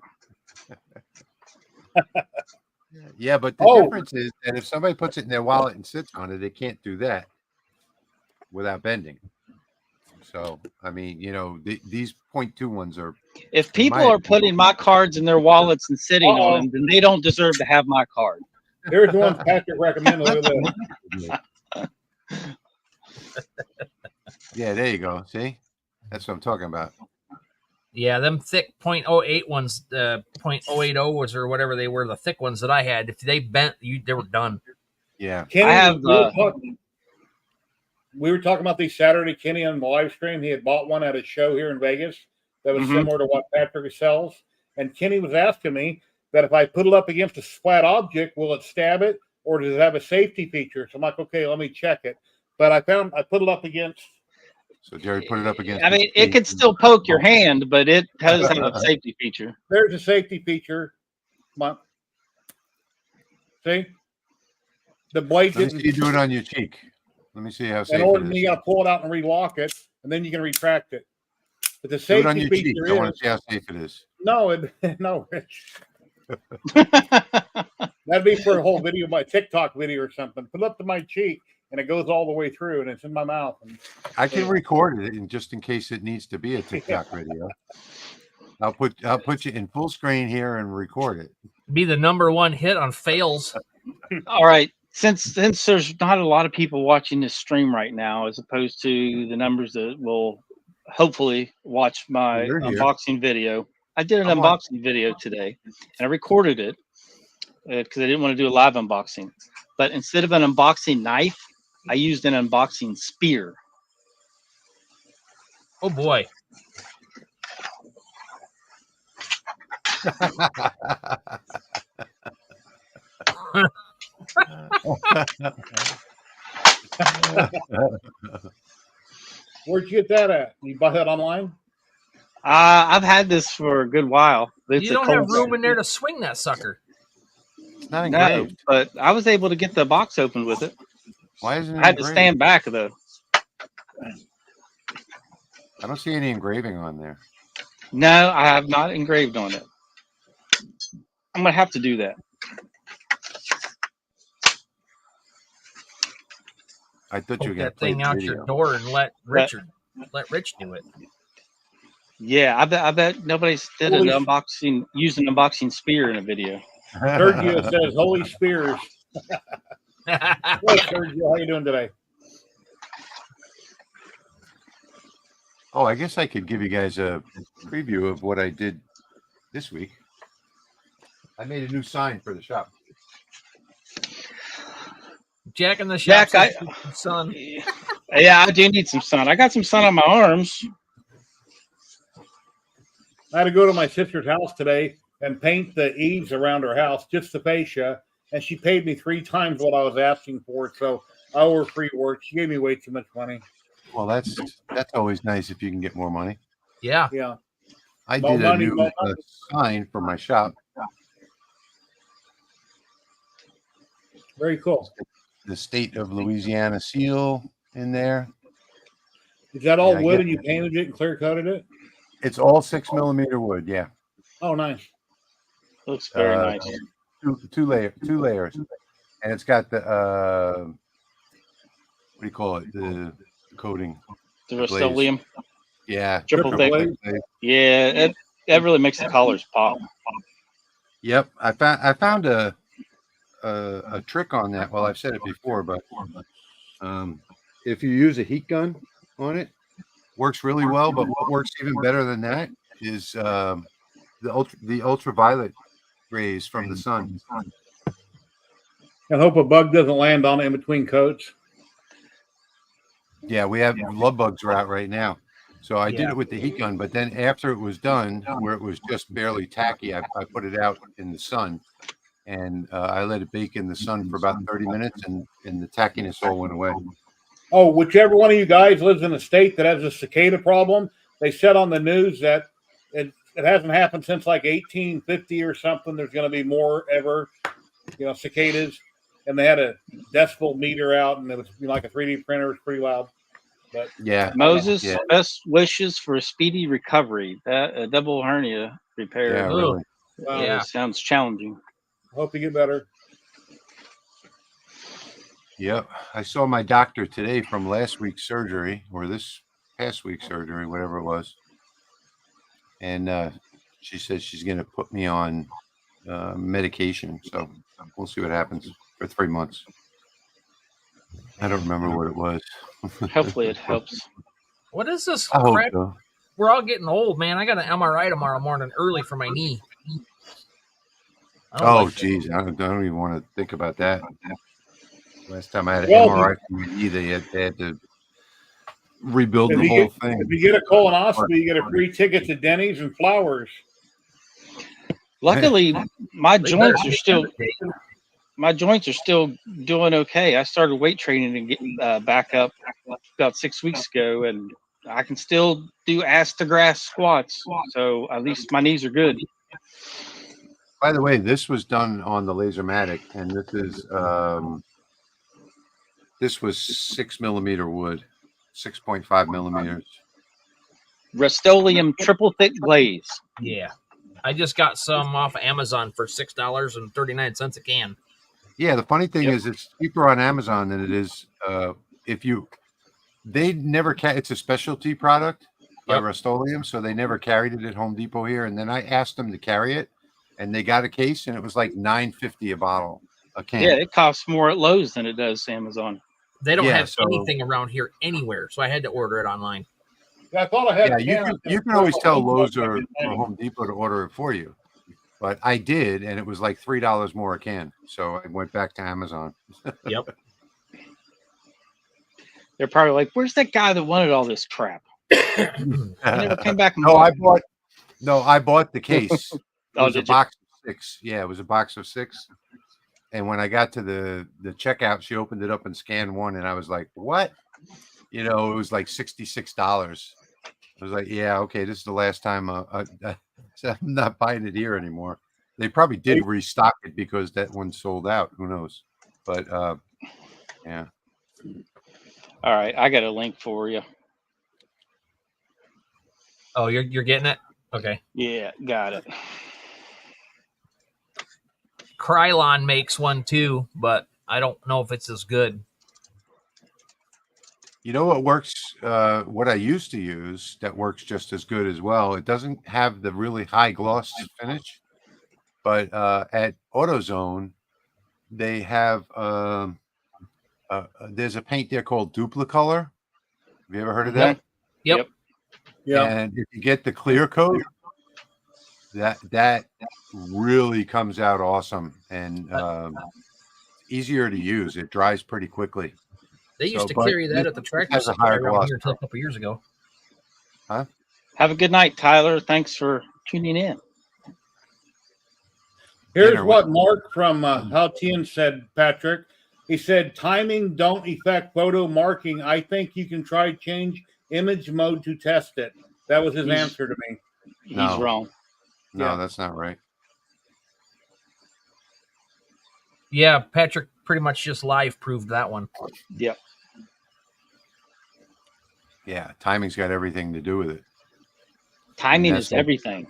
Yeah, but the difference is that if somebody puts it in their wallet and sits on it, they can't do that without bending. So, I mean, you know, these .2 ones are. If people are putting my cards in their wallets and sitting on them, then they don't deserve to have my card. Here's the ones Patrick recommended. Yeah, there you go. See, that's what I'm talking about. Yeah, them thick .08 ones, 0.080s or whatever they were, the thick ones that I had. If they bent, they were done. Yeah, Kenny, I have. We were talking about these Saturday. Kenny on the live stream, he had bought one at a show here in Vegas that was similar to what Patrick sells. And Kenny was asking me that if I put it up against a flat object, will it stab it, or does it have a safety feature? So I'm like, okay, let me check it. But I put it up against. So Jerry put it up against. I mean, it could still poke your hand, but it does have a safety feature. There's a safety feature. Come on. See? The blade didn't. Let me see you do it on your cheek. Let me see how safe it is. You got to pull it out and relock it, and then you can retract it. But the safety feature I want to see how safe it is. No, no, Rich. That'd be for a whole video, my TikTok video or something. Put it up to my cheek, and it goes all the way through, and it's in my mouth. And I can record it, and just in case it needs to be a TikTok video, I'll put you in full screen here and record it. Be the #1 hit on fails. All right. Since there's not a lot of people watching this stream right now, as opposed to the numbers that will hopefully watch my unboxing video, I did an unboxing video today, and I recorded it because I didn't want to do a live unboxing. But instead of an unboxing knife, I used an unboxing spear. Oh boy. Where'd you get that at? You buy that online? I've had this for a good while. You don't have room in there to swing that sucker. It's not engraved. No, but I was able to get the box open with it. Why isn't it I had to stand back though. I don't see any engraving on there. No, I have not engraved on it. I'm gonna have to do that. I thought you were gonna that thing out your door and let Rich do it. Yeah, I bet nobody's did an unboxing, used an unboxing spear in a video. Sergio says, "Holy spears." Hey, Sergio, how you doing today? Oh, I guess I could give you guys a preview of what I did this week. I made a new sign for the shop. Jack in the shop. Sun. Yeah, I do need some sun. I got some sun on my arms. I had to go to my sister's house today and paint the eaves around her house, just the fascia, and she paid me 3 times what I was asking for. So I owe her free work. She gave me way too much money. Well, that's always nice if you can get more money. Yeah. Yeah. I did a new sign for my shop. Very cool. The state of Louisiana seal in there. Is that all wood and you painted it and clear coated it? It's all 6mm wood, yeah. Oh, nice. Looks very nice. Two layers. And it's got the what do you call it? The coating. The Rust-Oleum. Yeah. Triple thick. Yeah, that really makes the colors pop. Yep. I found a trick on that. Well, I've said it before, but if you use a heat gun on it, works really well. But what works even better than that is the ultraviolet rays from the sun. I hope a bug doesn't land on it in between coats. Yeah, we have love bugs are out right now. So I did it with the heat gun, but then after it was done, where it was just barely tacky, I put it out in the sun. And I let it bake in the sun for about 30 minutes, and the tackiness all went away. Oh, whichever one of you guys lives in a state that has a cicada problem, they said on the news that it hasn't happened since like 1850 or something. There's going to be more ever, cicadas. And they had a decibel meter out, and it was like a 3D printer. It was pretty loud. But yeah, Moses, best wishes for a speedy recovery. That a double hernia repair. Yeah, really. Yeah, sounds challenging. Hope you get better. Yep. I saw my doctor today from last week's surgery, or this past week's surgery, whatever it was. And she said she's going to put me on medication. So we'll see what happens for 3 months. I don't remember what it was. Hopefully it helps. What is this I hope crap? so. We're all getting old, man. I got an MRI tomorrow morning early for my knee. Oh, geez. I don't even want to think about that. Last time I had an MRI for my knee, they had to rebuild the whole thing. If you get a colonoscopy, you get a free ticket to Denny's and flowers. Luckily, my joints are still doing okay. I started weight training and getting back up about 6 weeks ago, and I can still do ass to grass squats. So at least my knees are good. By the way, this was done on the laserMATIC, and this was 6mm wood, 6.5 millimeters. Rust-Oleum triple thick glaze. Yeah. I just got some off of Amazon for $6.39 a can. Yeah, the funny thing is it's cheaper on Amazon than it is they never it's a specialty product by Rust-Oleum, so they never carried it at Home Depot here. And then I asked them to carry it, and they got a case, and it was like $9.50 a bottle, a can. Yeah, it costs more at Lowe's than it does Amazon. They don't have anything around here anywhere, so I had to order it online. Yeah, I thought I had. Yeah, you can always tell Lowe's or Home Depot to order it for you, but I did, and it was like $3 more a can. So I went back to Amazon. Yep. They're probably like, "Where's that guy that wanted all this crap?" He never came back. I bought the case. It was a box of 6. Yeah, it was a box of 6. And when I got to the checkout, she opened it up and scanned one, and I was like, "What?" It was like $66. I was like, "Yeah, okay, this is the last time I'm not buying it here anymore." They probably did restock it because that one sold out. Who knows? But yeah. All right, I got a link for you. Oh, you're getting it? Okay. Yeah, got it. Krylon makes one too, but I don't know if it's as good. You know what works? What I used to use that works just as good as well. It doesn't have the really high gloss finish, but at AutoZone, they have there's a paint there called Duplicolor. Have you ever heard of that? Yep. Yeah. And if you get the clear coat, that really comes out awesome and easier to use. It dries pretty quickly. They used to carry that at the tractor supply around here until a couple years ago. Huh? Have a good night, Tyler. Thanks for tuning in. Here's what Mark from Haltian said, Patrick. He said, timing don't affect photo marking. I think you can try change image mode to test it. That was his answer to me. He's wrong. No, that's not right. Yeah, Patrick pretty much just live proved that one. Yep. Yeah, timing's got everything to do with it. Timing is everything.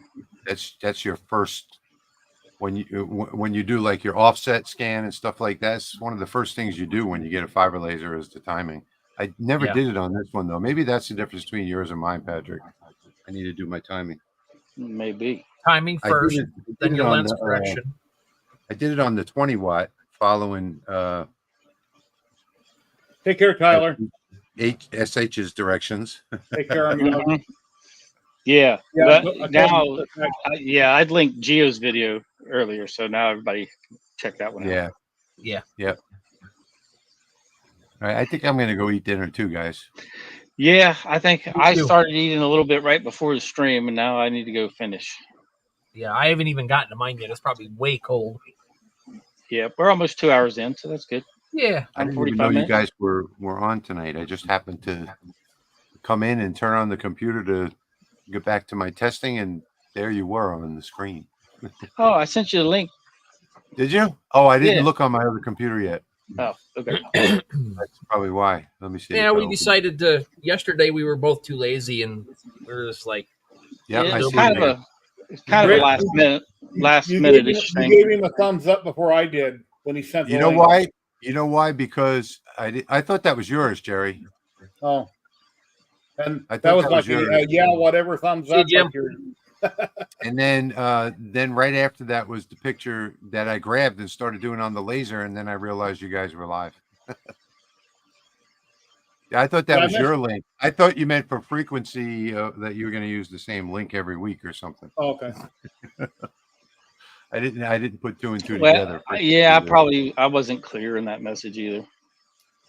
That's your first when you do like your offset scan and stuff like that. It's one of the first things you do when you get a fiber laser is the timing. I never did it on this one though. Maybe that's the difference between yours and mine, Patrick. I need to do my timing. Maybe timing first, then your lens correction. I did it on the 20 watt following. Take care, Tyler. SH's directions. Take care of me. Yeah. But now, I'd linked Gio's video earlier, so now everybody check that one out. Yeah. Yep. All right, I think I'm going to go eat dinner too, guys. Yeah, I think I started eating a little bit right before the stream, and now I need to go finish. Yeah, I haven't even gotten to mine yet. It's probably way cold. Yeah, we're almost 2 hours in, so that's good. Yeah. I didn't even know you guys were on tonight. I just happened to come in and turn on the computer to get back to my testing, and there you were on the screen. Oh, I sent you the link. Did you? Oh, I didn't Yeah. look on my other computer yet. Oh, okay. That's probably why. Let me see. Yeah, we decided to. Yesterday, we were both too lazy, and we were just like, Yeah, yeah, I it's see kind it of a last minute You thing. gave him a thumbs up before I did when he sent the You know link. why? You know why? Because I thought that was yours, Jerry. Oh, and I that thought was that like was yours. yeah, whatever thumbs See, up. Jim. Like your, And then right after that was the picture that I grabbed and started doing on the laser, and then I realized you guys were live. Yeah, I thought that was your link. I thought you meant for frequency that you were going to use the same link every week or something. oh, okay. I didn't put two and two Well, together. yeah, I wasn't clear in that message either.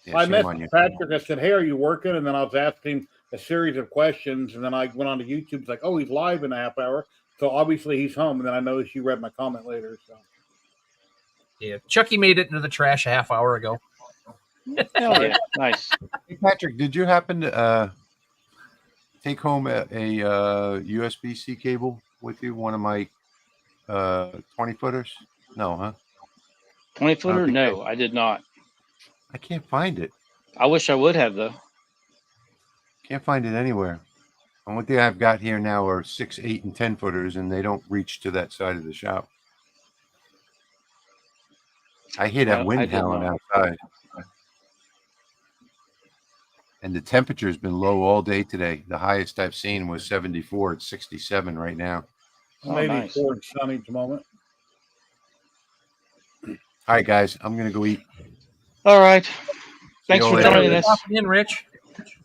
Yeah, I messaged Patrick. I said, "Hey, are you working?" And then I was asking him a series of questions, and then I went on to YouTube. It's like, "Oh, he's live in a half hour." So obviously he's home. And then I noticed you read my comment later. So yeah, Chucky made it into the trash a half hour ago. Hell yeah, nice. Hey, Patrick, did you happen to take home a USB-C cable with you? One of my 20-footers? No, huh? 20-footer? No, I did not. I can't find it. I wish I would have though. Can't find it anywhere. And what I've got here now are 6, 8, and 10-footers, and they don't reach to that side of the shop. I hear that wind howling outside. And the temperature has been low all day today. The highest I've seen was 74. It's 67 right now. maybe nice. Ford sunny at the moment. All right, guys, I'm gonna go eat. All right. Thanks you for later. joining us. In, Rich.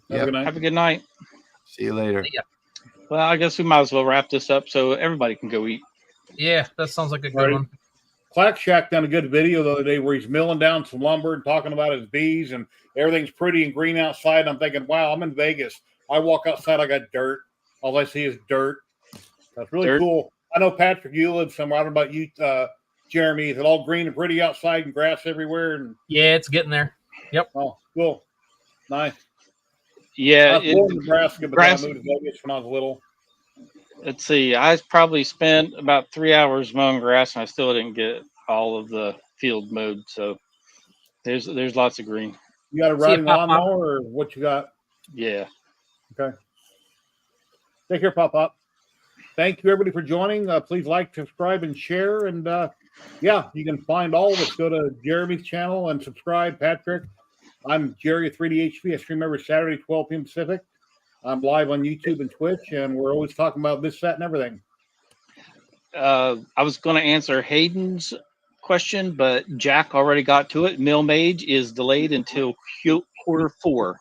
Yep. Have a good night. See you later. Yeah. Well, I guess we might as well wrap this up so everybody can go eat. Yeah, that sounds like a good one. Clack Shack done a good video the other day where he's milling down some lumber and talking about his bees and everything's pretty and green outside. And I'm thinking, wow, I'm in Vegas. I walk outside, I got dirt. All I see is dirt. That's really cool. I know, Patrick, you live somewhere. I don't know about you, Jeremy. Is it all green and pretty outside and grass everywhere? And yeah, it's getting there. Yep. Oh, cool. Nice. Yeah. I was born in Nebraska, but then I moved to Vegas when I was little. Let's see. I probably spent about 3 hours mowing grass, and I still didn't get all of the field mowed. So there's lots of green. You got a riding lawnmower, or what you got? Yeah. Okay. Take care, Pop. Thank you, everybody, for joining. Please like, subscribe, and share. And yeah, you can find all of us. Go to Jeremy's channel and subscribe. Patrick, I'm Jerry at 3DHP. I stream every Saturday, 12 p.m. Pacific. I'm live on YouTube and Twitch, and we're always talking about this, that, and everything. I was going to answer Hayden's question, but Jack already got to it. Mill Mage is delayed until Q4.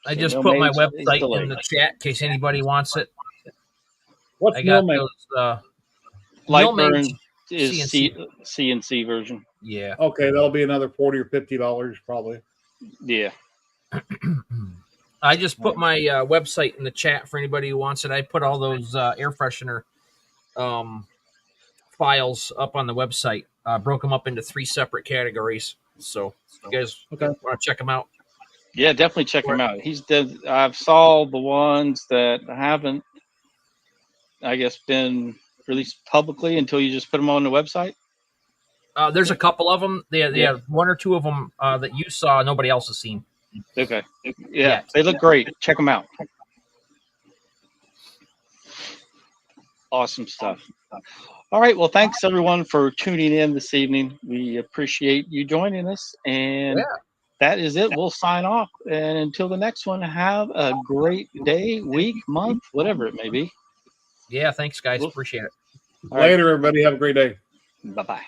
I just put my website in the chat in case anybody wants it. What's Mill Mage? Lightburn is CNC version. Yeah. Okay, that'll be another $40 or $50 probably. Yeah. I just put my website in the chat for anybody who wants it. I put all those air freshener files up on the website. Broke them up into 3 separate categories. So if you guys want to check them out. Yeah, definitely check him out. I've saw the ones that haven't, I guess, been released publicly until you just put them on the website. There's a couple of them. They have 1 or 2 of them that you saw. Nobody else has seen. Okay. Yeah, they look great. Check them out. Awesome stuff. All right. Well, thanks everyone for tuning in this evening. We appreciate you joining us. And that is it. We'll sign off. And until the next one, have a great day, week, month, whatever it may be. Yeah. Thanks, guys. Appreciate it. Later, everybody. Have a great day. Bye-bye.